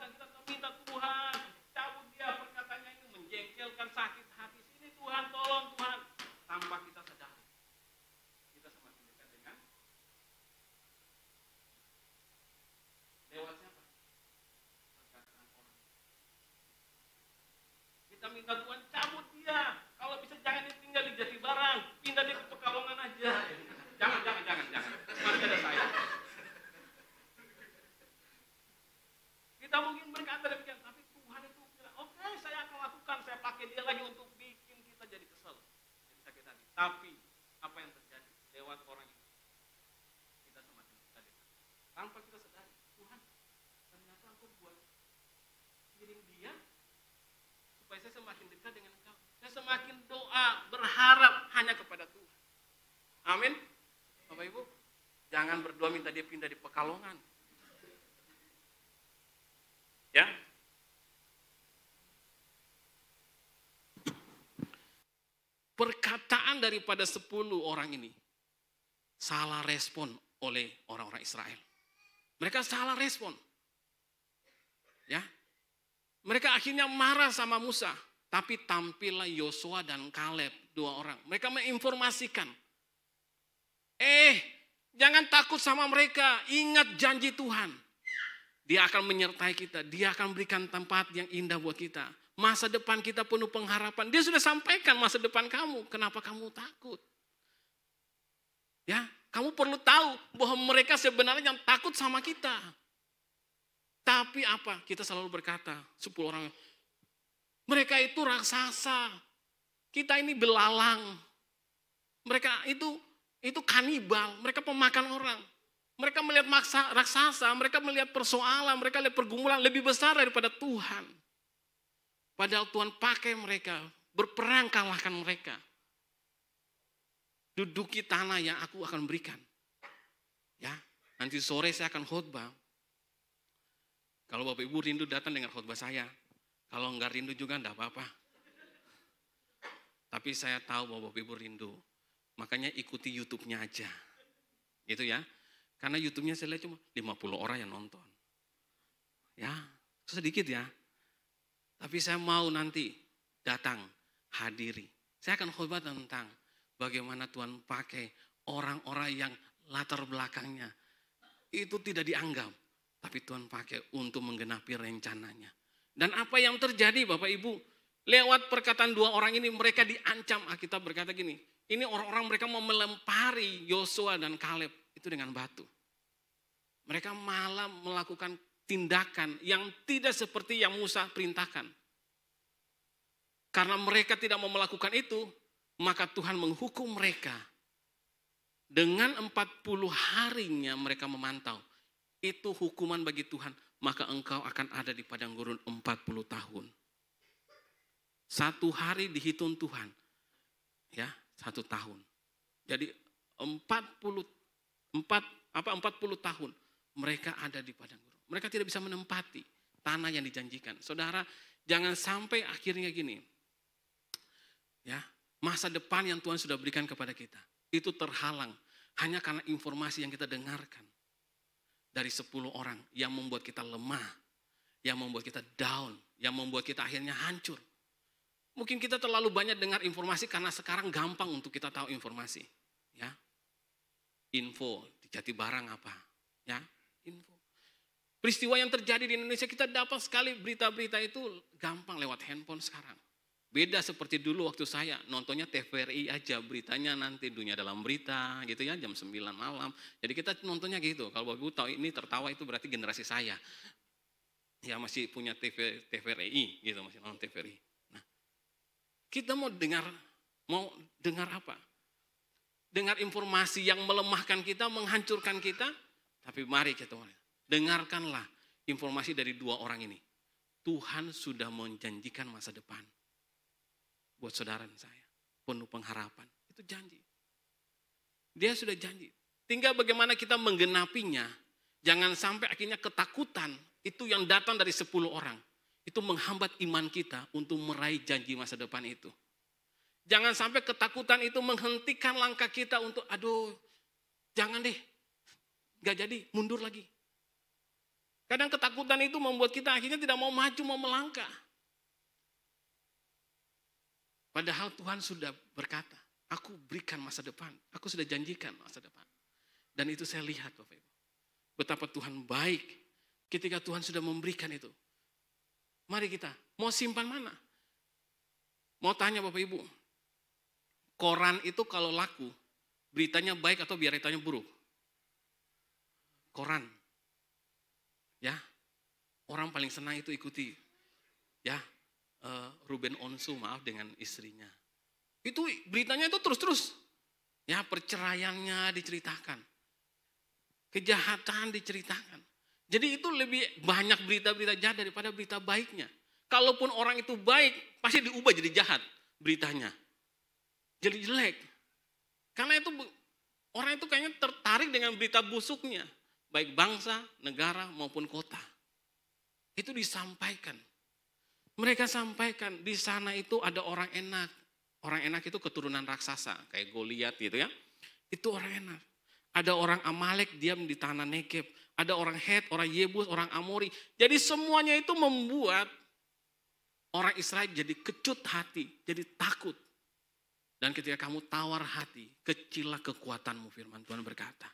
dan kita minta Tuhan cabut dia perkataannya ini menjengkelkan, sakit hati. Sini Tuhan, tolong Tuhan. Tanpa kita sadari, kita semakin dekat dengan lewat siapa? Perkataan orang. Kita minta Tuhan cabut dia. Kalau bisa jangan tinggal di Jatibarang, pindah dia ke Pekalongan aja. Jangan. Masih ada saya. Kita mungkin berkata demikian, tapi Tuhan itu bilang, oke, saya akan lakukan, saya pakai dia lagi untuk bikin kita jadi kesel, jadi sakit hati. Tapi apa yang terjadi lewat orang itu, kita semakin dekat tanpa kita sadari. Tuhan, ternyata Engkau buat kirim dia supaya saya semakin dekat dengan Engkau. Saya semakin doa, berharap hanya kepada Tuhan. Amin. Bapak Ibu, jangan berdoa minta dia pindah di Pekalongan. Ya. Perkataan daripada 10 orang ini salah respon oleh orang-orang Israel. Mereka salah respon. Ya. Mereka akhirnya marah sama Musa, tapi tampillah Yosua dan Kaleb, 2 orang. Mereka menginformasikan, jangan takut sama mereka, ingat janji Tuhan. Dia akan menyertai kita, dia akan berikan tempat yang indah buat kita. Masa depan kita penuh pengharapan. Dia sudah sampaikan masa depan kamu, kenapa kamu takut? Ya, kamu perlu tahu bahwa mereka sebenarnya yang takut sama kita. Tapi apa? Kita selalu berkata, 10 orang, mereka itu raksasa. Kita ini belalang. Mereka itu kanibal, mereka pemakan orang. Mereka melihat raksasa, mereka melihat persoalan, mereka lihat pergumulan lebih besar daripada Tuhan. Padahal Tuhan pakai mereka, berperang kalahkan mereka. Duduki tanah yang aku akan berikan. Ya, nanti sore saya akan khotbah. Kalau Bapak Ibu rindu datang dengan khotbah saya. Kalau enggak rindu juga enggak apa-apa. Tapi saya tahu bahwa Bapak Ibu rindu. Makanya ikuti YouTube-nya aja. Gitu ya. Karena YouTube-nya saya lihat cuma 50 orang yang nonton. Ya, sedikit ya. Tapi saya mau nanti datang, hadiri. Saya akan khotbah tentang bagaimana Tuhan pakai orang-orang yang latar belakangnya itu tidak dianggap. Tapi Tuhan pakai untuk menggenapi rencananya. Dan apa yang terjadi Bapak Ibu? Lewat perkataan 2 orang ini mereka diancam. Alkitab berkata gini, ini orang-orang mereka mau melempari Yosua dan Kaleb itu dengan batu. Mereka malah melakukan tindakan yang tidak seperti yang Musa perintahkan. Karena mereka tidak mau melakukan itu, maka Tuhan menghukum mereka. Dengan 40 harinya mereka memantau. Itu hukuman bagi Tuhan, maka engkau akan ada di padang gurun 40 tahun. 1 hari dihitung Tuhan. Ya, 1 tahun. Jadi 40 tahun mereka ada di padang gurun. Mereka tidak bisa menempati tanah yang dijanjikan. Saudara, jangan sampai akhirnya gini. Ya, masa depan yang Tuhan sudah berikan kepada kita itu terhalang hanya karena informasi yang kita dengarkan dari 10 orang yang membuat kita lemah, yang membuat kita down, yang membuat kita akhirnya hancur. Mungkin kita terlalu banyak dengar informasi karena sekarang gampang untuk kita tahu informasi. Ya, info di Jatibarang apa? Ya, info. Peristiwa yang terjadi di Indonesia kita dapat sekali berita-berita itu gampang lewat handphone sekarang. Beda seperti dulu waktu saya nontonnya TVRI aja, beritanya nanti Dunia Dalam Berita gitu ya, jam 9 malam. Jadi kita nontonnya gitu. Kalau Bapak Ibu tahu ini tertawa itu berarti generasi saya. Ya masih punya TVRI gitu, masih nonton TVRI. Nah, kita mau dengar apa? Dengar informasi yang melemahkan kita, menghancurkan kita, tapi mari kita dengarkanlah informasi dari 2 orang ini. Tuhan sudah menjanjikan masa depan buat saudara dan saya. Penuh pengharapan. Itu janji. Dia sudah janji. Tinggal bagaimana kita menggenapinya. Jangan sampai akhirnya ketakutan itu yang datang dari 10 orang. Itu menghambat iman kita untuk meraih janji masa depan itu. Jangan sampai ketakutan itu menghentikan langkah kita untuk, aduh, jangan deh. Nggak jadi, mundur lagi. Kadang ketakutan itu membuat kita akhirnya tidak mau maju, mau melangkah. Padahal Tuhan sudah berkata, aku berikan masa depan, aku sudah janjikan masa depan. Dan itu saya lihat Bapak Ibu. Betapa Tuhan baik ketika Tuhan sudah memberikan itu. Mari kita, mau simpan mana? Mau tanya Bapak Ibu, koran itu kalau laku, beritanya baik atau beritanya buruk? Koran. Ya, orang paling senang itu ikuti. Ya, Ruben Onsu maaf dengan istrinya. Itu beritanya itu terus-terus. Ya, perceraiannya diceritakan. Kejahatan diceritakan. Jadi itu lebih banyak berita-berita jahat daripada berita baiknya. Kalaupun orang itu baik, pasti diubah jadi jahat beritanya. Jadi jelek. Karena itu orang itu kayaknya tertarik dengan berita busuknya. Baik bangsa, negara maupun kota. Itu disampaikan. Mereka sampaikan di sana itu ada orang enak. Orang enak itu keturunan raksasa. Kayak Goliat gitu ya. Itu orang enak. Ada orang Amalek diam di tanah Nekeb. Ada orang Het, orang Yebus, orang Amori. Jadi semuanya itu membuat orang Israel jadi kecut hati, jadi takut. Dan ketika kamu tawar hati, kecillah kekuatanmu, firman Tuhan berkata.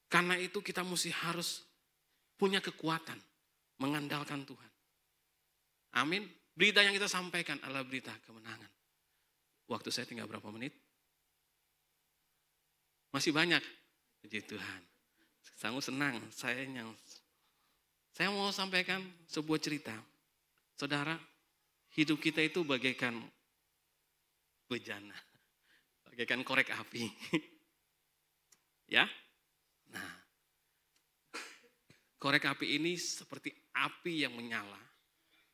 Karena itu kita mesti harus punya kekuatan, mengandalkan Tuhan. Amin. Berita yang kita sampaikan adalah berita kemenangan. Waktu saya tinggal berapa menit? Masih banyak. Puji Tuhan. Saya senang, saya mau sampaikan sebuah cerita. Saudara, hidup kita itu bagaikan bejana, bagaikan korek api. Ya, nah, korek api ini seperti api yang menyala,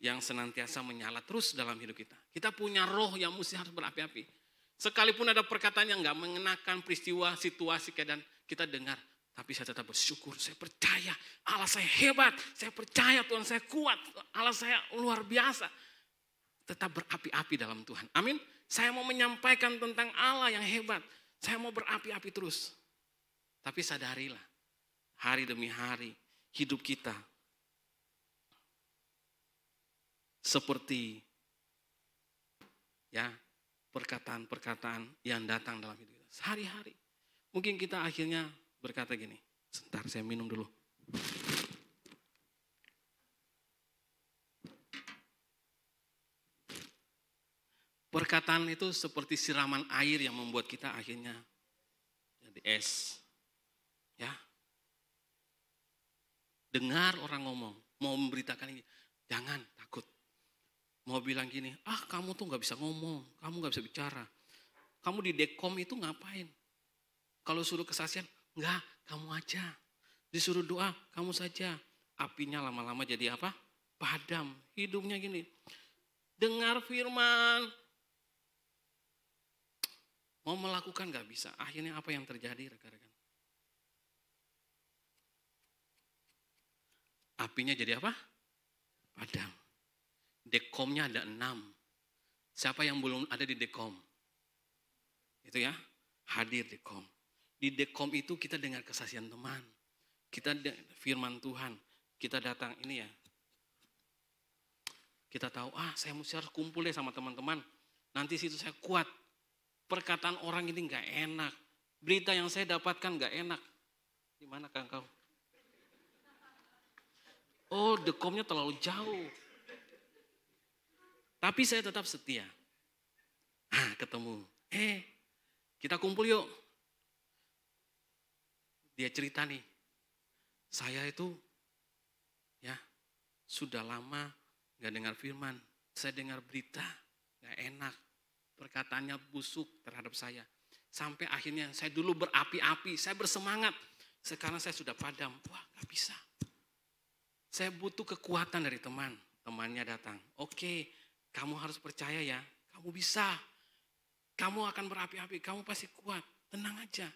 yang senantiasa menyala terus dalam hidup kita. Kita punya roh yang mesti harus berapi-api. Sekalipun ada perkataan yang nggak mengenakan peristiwa, situasi, keadaan, kita dengar. Tapi saya tetap bersyukur, saya percaya Allah saya hebat, saya percaya Tuhan saya kuat, Allah saya luar biasa. Tetap berapi-api dalam Tuhan. Amin. Saya mau menyampaikan tentang Allah yang hebat. Saya mau berapi-api terus. Tapi sadarilah, hari demi hari hidup kita seperti ya perkataan-perkataan yang datang dalam hidup kita. Sehari-hari. Mungkin kita akhirnya berkata gini, sebentar saya minum dulu. Perkataan itu seperti siraman air yang membuat kita akhirnya jadi es. Ya. Dengar orang ngomong, mau memberitakan ini, jangan takut. Mau bilang gini, kamu tuh gak bisa ngomong, kamu gak bisa bicara. Kamu di dekom itu ngapain? Kalau suruh kesaksian, enggak, kamu aja. Disuruh doa, kamu saja. Apinya lama-lama jadi apa? Padam. Hidupnya gini. Dengar firman. Mau melakukan gak bisa. Akhirnya apa yang terjadi rekan-rekan? Apinya jadi apa? Padam. Dekomnya ada 6. Siapa yang belum ada di dekom? Itu ya, hadir dekom. Di dekom itu kita dengar kesaksian teman. Kita firman Tuhan. Kita datang ini ya. Kita tahu, saya mesti harus kumpul deh sama teman-teman. Nanti situ saya kuat. Perkataan orang ini gak enak. Berita yang saya dapatkan gak enak. Di mana Kang kau? Oh, dekomnya terlalu jauh. Tapi saya tetap setia. Ketemu. Kita kumpul yuk. Dia cerita nih, saya itu ya sudah lama gak dengar firman. Saya dengar berita, gak enak. Perkataannya busuk terhadap saya. Sampai akhirnya saya dulu berapi-api, saya bersemangat. Sekarang saya sudah padam, wah gak bisa. Saya butuh kekuatan dari teman. Temannya datang, oke, kamu harus percaya ya, kamu bisa. Kamu akan berapi-api, kamu pasti kuat. Tenang aja,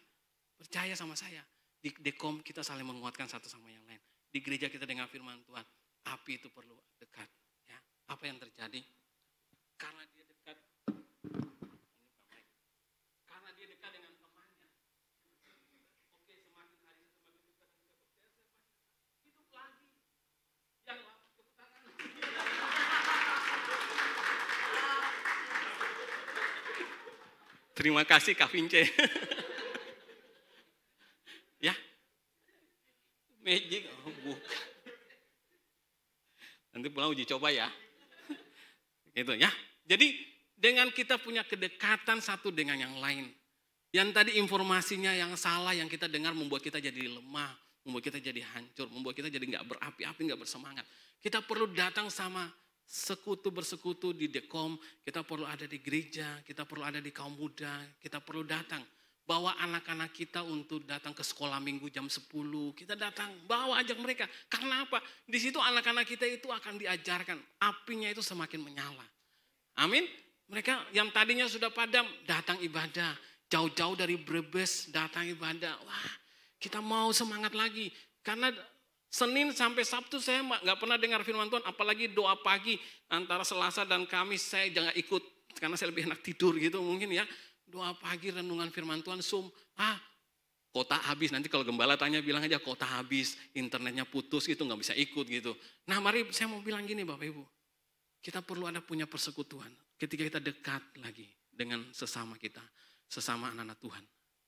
percaya sama saya. Di dekom kita saling menguatkan satu sama yang lain. Di gereja kita dengar firman Tuhan, api itu perlu dekat. Ya, apa yang terjadi? Karena dia dekat. Karena dia dekat dengan temannya. Oke, semakin hari semakin Terima kasih Kak Vince. Ya, magic. Oh, bukan. Nanti pulang uji coba ya. Itu ya. Jadi dengan kita punya kedekatan satu dengan yang lain. Yang tadi informasinya yang salah yang kita dengar membuat kita jadi lemah. Membuat kita jadi hancur. Membuat kita jadi gak berapi-api, gak bersemangat. Kita perlu datang sama bersekutu di Dekom. Kita perlu ada di gereja. Kita perlu ada di kaum muda. Kita perlu datang. Bawa anak-anak kita untuk datang ke sekolah minggu jam 10. Kita datang, bawa ajak mereka. Karena apa? Di situ anak-anak kita itu akan diajarkan. Apinya itu semakin menyala. Amin. Mereka yang tadinya sudah padam, datang ibadah. Jauh-jauh dari Brebes, datang ibadah. Wah, kita mau semangat lagi. Karena Senin sampai Sabtu saya nggak pernah dengar firman Tuhan. Apalagi doa pagi antara Selasa dan Kamis saya jangan ikut. Karena saya lebih enak tidur gitu mungkin ya. Doa pagi renungan firman Tuhan, kota habis. Nanti kalau gembala tanya bilang aja kota habis, internetnya putus gitu, nggak bisa ikut gitu. Nah mari saya mau bilang gini Bapak Ibu. Kita perlu ada punya persekutuan. Ketika kita dekat lagi dengan sesama kita, sesama anak-anak Tuhan.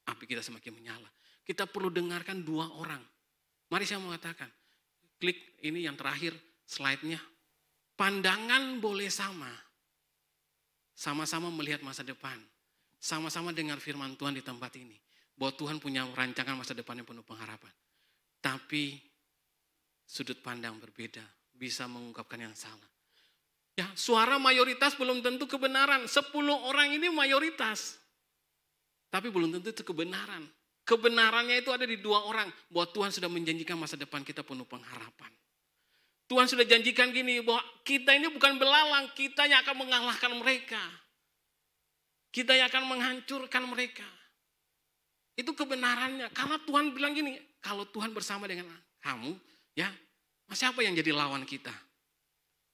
Api kita semakin menyala. Kita perlu dengarkan dua orang. Mari saya mau katakan, klik ini yang terakhir slide-nya. Pandangan boleh sama. Sama-sama melihat masa depan. Sama-sama dengar firman Tuhan di tempat ini. Bahwa Tuhan punya rancangan masa depan yang penuh pengharapan. Tapi sudut pandang berbeda. Bisa mengungkapkan yang salah. Ya, suara mayoritas belum tentu kebenaran. 10 orang ini mayoritas. Tapi belum tentu itu kebenaran. Kebenarannya itu ada di 2 orang. Bahwa Tuhan sudah menjanjikan masa depan kita penuh pengharapan. Tuhan sudah janjikan gini, bahwa kita ini bukan belalang. Kita yang akan mengalahkan mereka. Kita yang akan menghancurkan mereka. Itu kebenarannya. Karena Tuhan bilang gini, kalau Tuhan bersama dengan kamu, ya, siapa yang jadi lawan kita?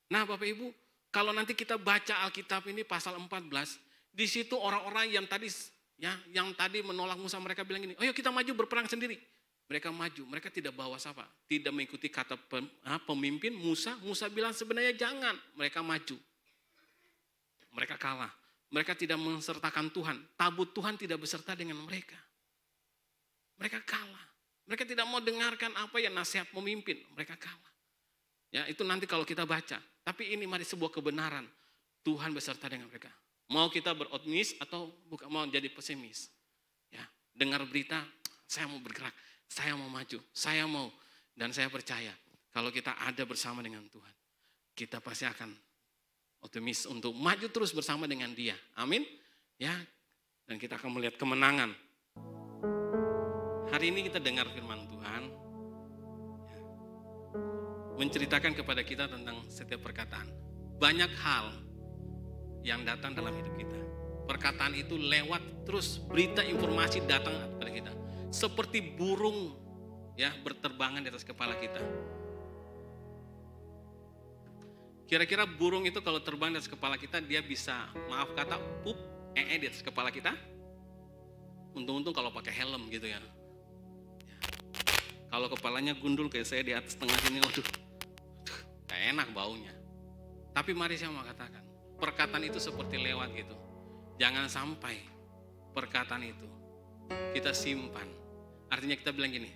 Nah Bapak Ibu, kalau nanti kita baca Alkitab ini pasal 14, di situ orang-orang yang tadi menolak Musa, mereka bilang gini, ayo kita maju berperang sendiri. Mereka maju, mereka tidak bawa siapa? Tidak mengikuti kata pemimpin Musa. Musa bilang sebenarnya jangan, mereka maju. Mereka kalah. Mereka tidak mensertakan Tuhan. Tabut Tuhan tidak beserta dengan mereka. Mereka kalah. Mereka tidak mau dengarkan apa yang nasihat pemimpin. Mereka kalah. Ya, itu nanti kalau kita baca. Tapi ini mari sebuah kebenaran. Tuhan beserta dengan mereka. Mau kita beroptimis atau bukan mau jadi pesimis. Ya, dengar berita, saya mau bergerak, saya mau maju, saya mau. Dan saya percaya kalau kita ada bersama dengan Tuhan, kita pasti akan optimis untuk maju terus bersama dengan Dia. Amin. Ya. Dan kita akan melihat kemenangan. Hari ini kita dengar firman Tuhan. Ya, menceritakan kepada kita tentang setiap perkataan. Banyak hal yang datang dalam hidup kita. Perkataan itu lewat terus, berita informasi datang kepada kita. Seperti burung ya berterbangan di atas kepala kita. Kira-kira burung itu kalau terbang di atas kepala kita, dia bisa, maaf kata, di atas kepala kita. Untung-untung kalau pakai helm gitu ya. Kalau kepalanya gundul kayak saya di atas tengah sini, waduh, gak enak baunya. Tapi mari saya mau katakan, perkataan itu seperti lewat gitu. Jangan sampai perkataan itu kita simpan. Artinya kita bilang gini,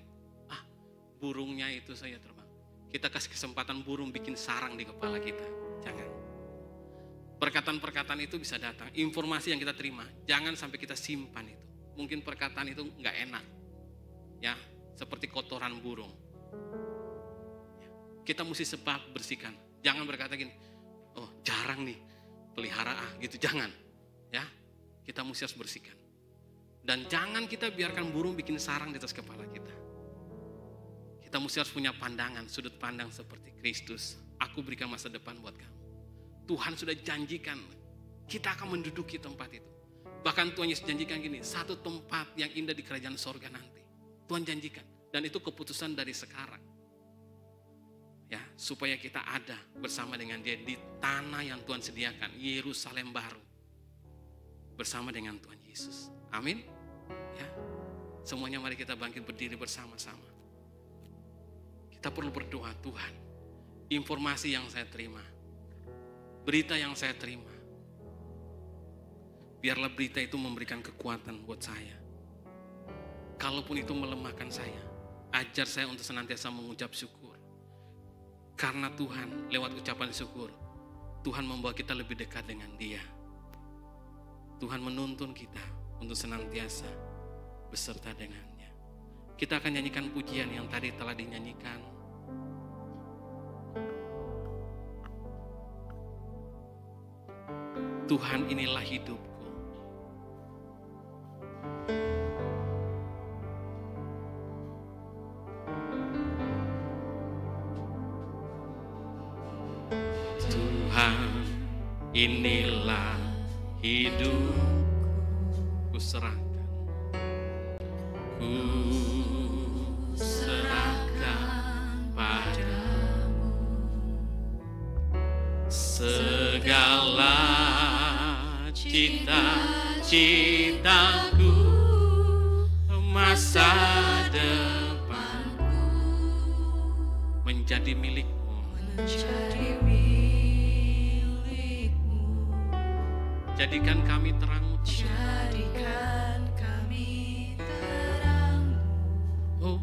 burungnya itu saya terbang. Kita kasih kesempatan burung bikin sarang di kepala kita. Jangan. Perkataan-perkataan itu bisa datang. Informasi yang kita terima, jangan sampai kita simpan itu. Mungkin perkataan itu nggak enak. Ya, seperti kotoran burung. Kita mesti bersihkan. Jangan berkata gini, oh jarang nih pelihara gitu. Jangan. Ya, kita mesti harus bersihkan. Dan jangan kita biarkan burung bikin sarang di atas kepala kita. Kita mesti harus punya pandangan, sudut pandang seperti Kristus. Aku berikan masa depan buat kamu. Tuhan sudah janjikan, kita akan menduduki tempat itu. Bahkan Tuhan Yesus janjikan gini, satu tempat yang indah di kerajaan sorga nanti. Tuhan janjikan, dan itu keputusan dari sekarang. Ya, supaya kita ada bersama dengan Dia di tanah yang Tuhan sediakan, Yerusalem baru. Bersama dengan Tuhan Yesus. Amin. Ya. Semuanya mari kita bangkit berdiri bersama-sama. Kita perlu berdoa, Tuhan, informasi yang saya terima, berita yang saya terima, biarlah berita itu memberikan kekuatan buat saya. Kalaupun itu melemahkan saya, ajar saya untuk senantiasa mengucap syukur. Karena Tuhan, lewat ucapan syukur, Tuhan membawa kita lebih dekat dengan Dia. Tuhan menuntun kita untuk senantiasa beserta dengannya. Kita akan nyanyikan pujian yang tadi telah dinyanyikan. Tuhan, inilah hidupku. Tuhan, inilah hidup, ku serahkan, ku serahkan padamu segala cita-citaku, masa depanku menjadi milikmu. Jadikan kami terang-Mu. Jadikan kami terang-Mu. Oh,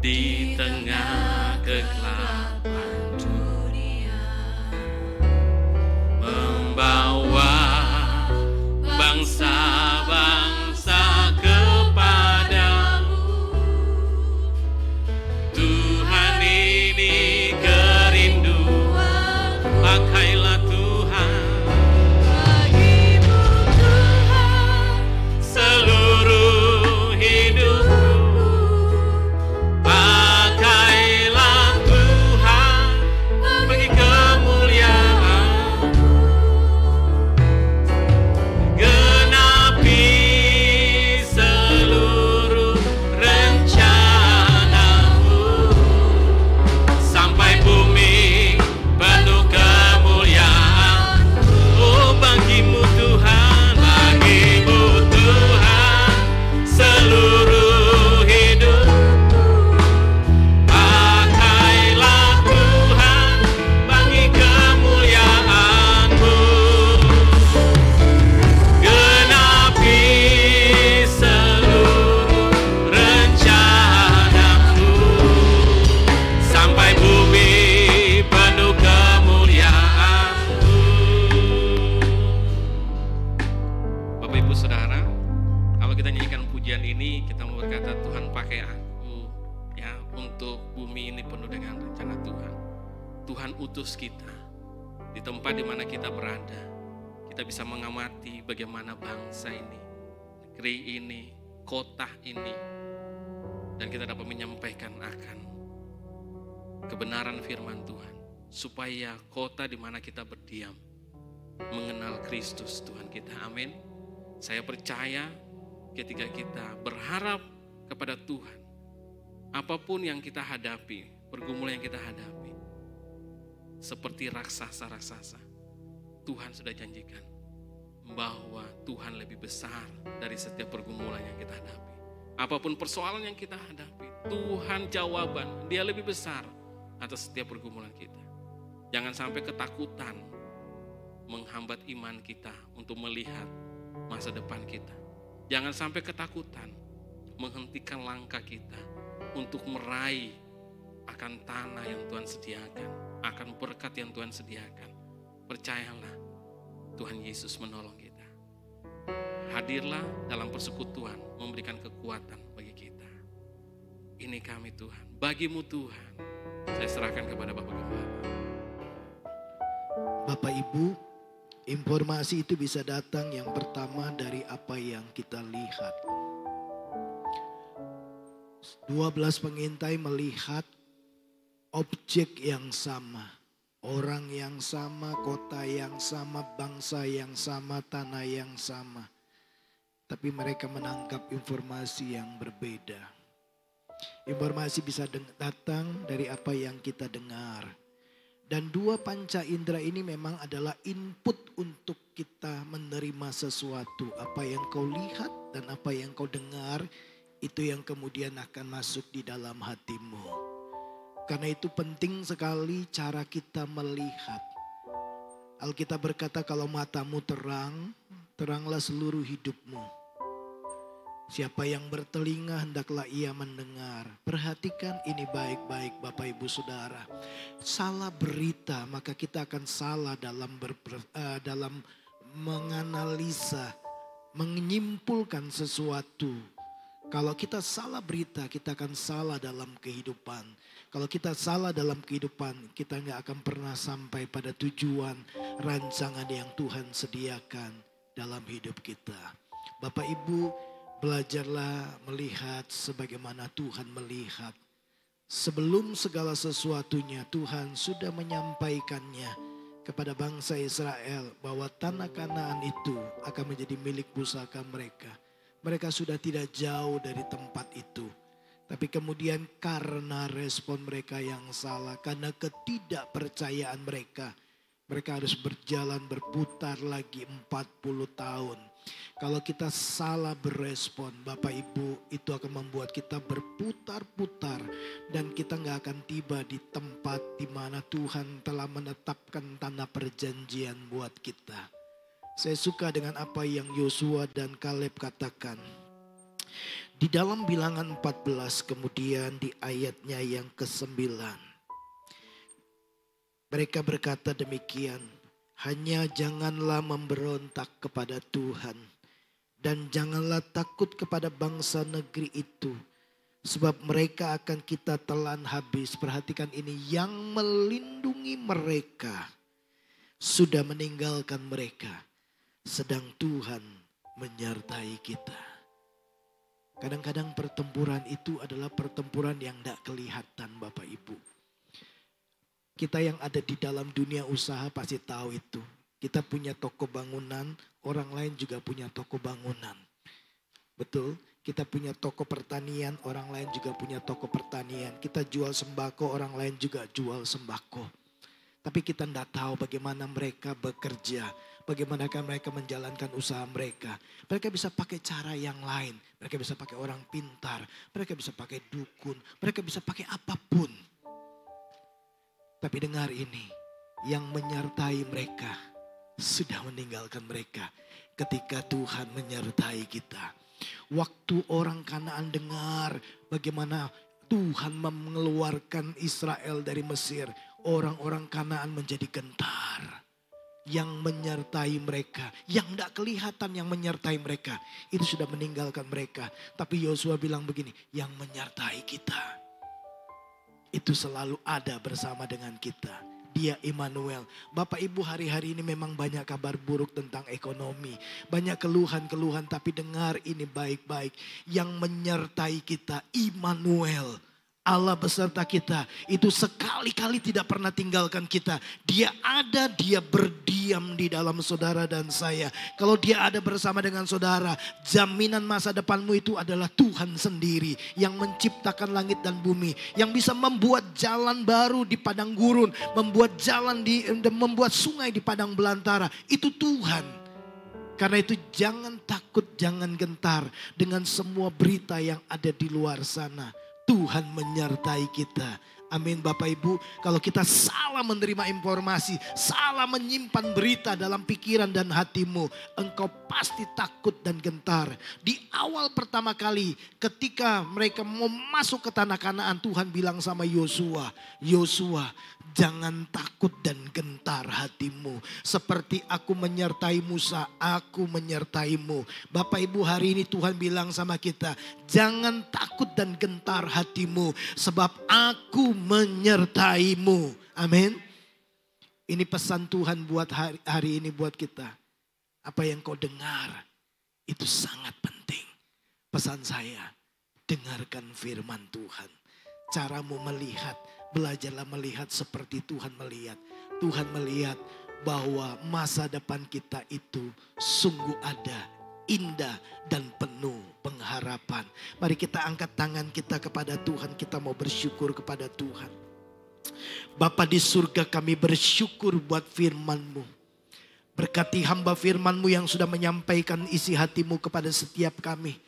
di tengah kegelapan dunia, membawa bangsa-bangsa kepadamu. Tuhan, ini kerinduan, pakailah Tuhan bagimu Tuhan, seluruh hidupku. Pakailah Tuhan bagi kemuliaan-Mu. Genapi seluruh rencana-Mu, sampai bumi penuh kemuliaan. Oh, bagimu Tuhan, bagimu Tuhan, seluruh hidupku. Pakailah Tuhan bagi kemuliaan-Mu. Genapi seluruh rencana-Mu, sampai bumi penuh kemuliaan-Mu. Bapak Ibu Saudara, kalau kita nyanyikan pujian ini, kita mau berkata, Tuhan pakai aku ya untuk bumi ini penuh dengan rencana Tuhan. Tuhan utus kita di tempat di mana kita berada. Kita bisa mengamati bagaimana bangsa ini, negeri ini, kota ini, dan kita dapat menyampaikan akan kebenaran firman Tuhan, supaya kota di mana kita berdiam mengenal Kristus Tuhan kita. Amin. Saya percaya ketika kita berharap kepada Tuhan, apapun yang kita hadapi, pergumulan yang kita hadapi, seperti raksasa-raksasa, Tuhan sudah janjikan bahwa Tuhan lebih besar dari setiap pergumulan yang kita hadapi. Apapun persoalan yang kita hadapi, Tuhan jawaban, Dia lebih besar atas setiap pergumulan kita. Jangan sampai ketakutan menghambat iman kita untuk melihat masa depan kita. Jangan sampai ketakutan menghentikan langkah kita untuk meraih akan tanah yang Tuhan sediakan, akan berkat yang Tuhan sediakan. Percayalah, Tuhan Yesus menolong kita. Hadirlah dalam persekutuan, memberikan kekuatan bagi kita. Ini kami Tuhan, bagimu Tuhan. Saya serahkan kepada Bapak Gembala. Bapak Ibu, informasi itu bisa datang yang pertama dari apa yang kita lihat. 12 pengintai melihat objek yang sama, orang yang sama, kota yang sama, bangsa yang sama, tanah yang sama. Tapi mereka menangkap informasi yang berbeda. Informasi bisa datang dari apa yang kita dengar. Dan dua panca indera ini memang adalah input untuk kita menerima sesuatu. Apa yang kau lihat dan apa yang kau dengar, itu yang kemudian akan masuk di dalam hatimu. Karena itu penting sekali cara kita melihat. Alkitab berkata kalau matamu terang, teranglah seluruh hidupmu. Siapa yang bertelinga hendaklah ia mendengar. Perhatikan ini baik-baik Bapak Ibu Saudara. Salah berita maka kita akan salah dalam menganalisa, menyimpulkan sesuatu. Kalau kita salah berita kita akan salah dalam kehidupan. Kalau kita salah dalam kehidupan kita nggak akan pernah sampai pada tujuan rancangan yang Tuhan sediakan dalam hidup kita. Bapak Ibu, belajarlah melihat sebagaimana Tuhan melihat. Sebelum segala sesuatunya Tuhan sudah menyampaikannya kepada bangsa Israel bahwa tanah Kanaan itu akan menjadi milik pusaka mereka. Mereka sudah tidak jauh dari tempat itu. Tapi kemudian karena respon mereka yang salah, karena ketidakpercayaan mereka, mereka harus berjalan berputar lagi 40 tahun. Kalau kita salah berespon, Bapak Ibu, itu akan membuat kita berputar-putar dan kita nggak akan tiba di tempat di mana Tuhan telah menetapkan tanah perjanjian buat kita. Saya suka dengan apa yang Yosua dan Kaleb katakan. Di dalam Bilangan 14 kemudian di ayatnya yang ke-9. Mereka berkata demikian. Hanya janganlah memberontak kepada Tuhan. Dan janganlah takut kepada bangsa negeri itu. Sebab mereka akan kita telan habis. Perhatikan ini. Yang melindungi mereka. Sudah meninggalkan mereka. Sedang Tuhan menyertai kita. Kadang-kadang pertempuran itu adalah pertempuran yang tidak kelihatan Bapak Ibu. Kita yang ada di dalam dunia usaha pasti tahu itu. Kita punya toko bangunan, orang lain juga punya toko bangunan. Betul? Kita punya toko pertanian, orang lain juga punya toko pertanian. Kita jual sembako, orang lain juga jual sembako. Tapi kita tidak tahu bagaimana mereka bekerja. Bagaimana mereka menjalankan usaha mereka. Mereka bisa pakai cara yang lain. Mereka bisa pakai orang pintar. Mereka bisa pakai dukun. Mereka bisa pakai apapun. Tapi dengar ini. Yang menyertai mereka sudah meninggalkan mereka. Ketika Tuhan menyertai kita. Waktu orang Kanaan dengar bagaimana Tuhan mengeluarkan Israel dari Mesir. Orang-orang Kanaan menjadi gentar. Yang menyertai mereka, yang tidak kelihatan yang menyertai mereka, itu sudah meninggalkan mereka. Tapi Yosua bilang begini, yang menyertai kita, itu selalu ada bersama dengan kita. Dia Immanuel. Bapak Ibu, hari-hari ini memang banyak kabar buruk tentang ekonomi. Banyak keluhan-keluhan, tapi dengar ini baik-baik. Yang menyertai kita, Immanuel. Allah beserta kita. Itu sekali-kali tidak pernah tinggalkan kita. Dia ada, dia berdiam di dalam saudara dan saya. Kalau dia ada bersama dengan saudara, jaminan masa depanmu itu adalah Tuhan sendiri. Yang menciptakan langit dan bumi. Yang bisa membuat jalan baru di padang gurun. Membuat membuat sungai di padang belantara. Itu Tuhan. Karena itu jangan takut, jangan gentar dengan semua berita yang ada di luar sana. Tuhan menyertai kita. Amin Bapak Ibu. Kalau kita salah menerima informasi, salah menyimpan berita dalam pikiran dan hatimu, engkau pasti takut dan gentar. Di awal pertama kali ketika mereka mau masuk ke tanah Kanaan, Tuhan bilang sama Yosua, Yosua, jangan takut dan gentar hatimu. Seperti aku menyertai Musa, aku menyertaimu. Bapak Ibu, hari ini Tuhan bilang sama kita, jangan takut dan gentar hatimu. Sebab aku menyertaimu. Amin. Ini pesan Tuhan buat hari ini buat kita. Apa yang kau dengar itu sangat penting. Pesan saya, dengarkan firman Tuhan. Caramu melihat, belajarlah melihat seperti Tuhan melihat. Tuhan melihat bahwa masa depan kita itu sungguh ada, indah dan penuh pengharapan. Mari kita angkat tangan kita kepada Tuhan. Kita mau bersyukur kepada Tuhan. Bapa di surga, kami bersyukur buat firman-Mu. Berkati hamba firman-Mu yang sudah menyampaikan isi hatimu kepada setiap kami.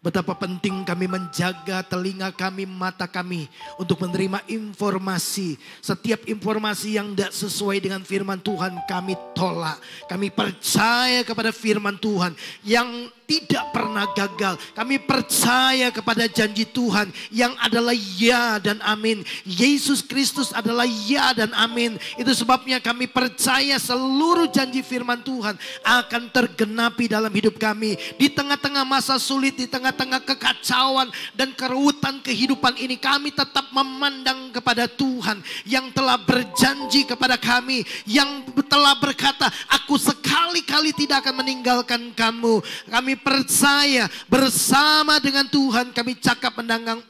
Betapa penting kami menjaga telinga kami, mata kami untuk menerima informasi. Setiap informasi yang tidak sesuai dengan firman Tuhan kami tolak. Kami percaya kepada firman Tuhan yang tidak pernah gagal. Kami percaya kepada janji Tuhan yang adalah ya dan amin. Yesus Kristus adalah ya dan amin. Itu sebabnya kami percaya seluruh janji firman Tuhan akan tergenapi dalam hidup kami. Di tengah-tengah masa sulit, di tengah-tengah kekacauan dan kerutan kehidupan ini, kami tetap memandang kepada Tuhan yang telah berjanji kepada kami, yang telah berkata, aku sekali-kali tidak akan meninggalkan kamu. Kami percaya bersama dengan Tuhan kami cakap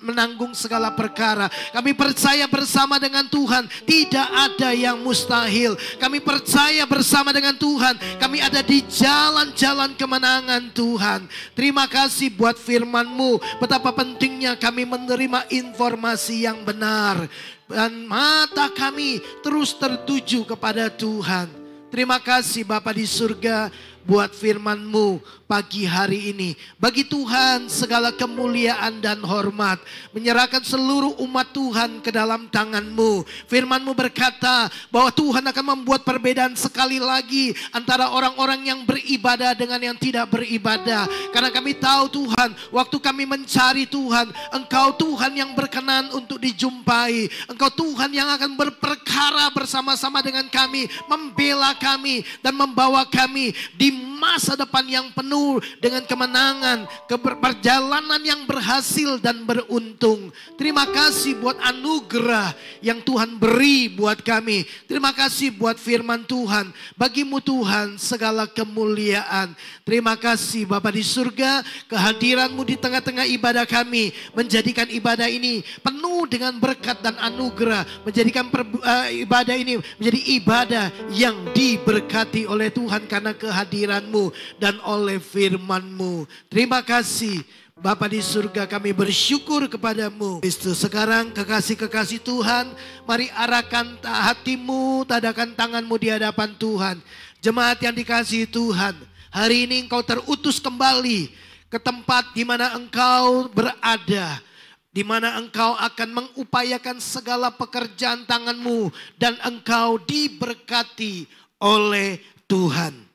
menanggung segala perkara. Kami percaya bersama dengan Tuhan tidak ada yang mustahil. Kami percaya bersama dengan Tuhan kami ada di jalan-jalan kemenangan Tuhan. Terima kasih buat firman-Mu. Betapa pentingnya kami menerima informasi yang benar. Dan mata kami terus tertuju kepada Tuhan. Terima kasih Bapa di surga buat firman-Mu pagi hari ini. Bagi Tuhan segala kemuliaan dan hormat. Menyerahkan seluruh umat Tuhan ke dalam tangan-Mu. Firman-Mu berkata bahwa Tuhan akan membuat perbedaan sekali lagi antara orang-orang yang beribadah dengan yang tidak beribadah. Karena kami tahu Tuhan, waktu kami mencari Tuhan, Engkau Tuhan yang berkenan untuk dijumpai. Engkau Tuhan yang akan berperkara bersama-sama dengan kami, membela kami dan membawa kami di masa depan yang penuh dengan kemenangan, perjalanan yang berhasil dan beruntung. Terima kasih buat anugerah yang Tuhan beri buat kami. Terima kasih buat firman Tuhan. Bagi-Mu Tuhan segala kemuliaan. Terima kasih Bapa di surga, kehadiran-Mu di tengah-tengah ibadah kami menjadikan ibadah ini penuh dengan berkat dan anugerah, menjadikan ibadah ini menjadi ibadah yang diberkati oleh Tuhan karena kehadiran-Mu dan oleh firman-Mu. Terima kasih Bapa di surga, kami bersyukur kepadamu. Kristus, sekarang kekasih-kekasih Tuhan, mari arahkan hatimu, tadakan tanganmu di hadapan Tuhan. Jemaat yang dikasihi Tuhan, hari ini engkau terutus kembali ke tempat di mana engkau berada, di mana engkau akan mengupayakan segala pekerjaan tanganmu dan engkau diberkati oleh Tuhan.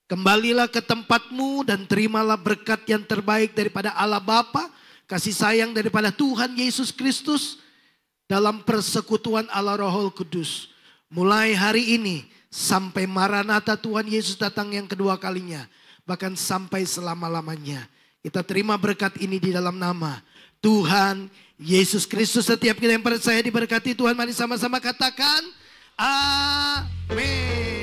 Kembalilah ke tempatmu dan terimalah berkat yang terbaik daripada Allah Bapa, kasih sayang daripada Tuhan Yesus Kristus, dalam persekutuan Allah Roh Kudus. Mulai hari ini sampai Maranatha Tuhan Yesus datang yang kedua kalinya, bahkan sampai selama-lamanya. Kita terima berkat ini di dalam nama Tuhan Yesus Kristus. Setiap kita yang percaya diberkati Tuhan, mari sama-sama katakan amin.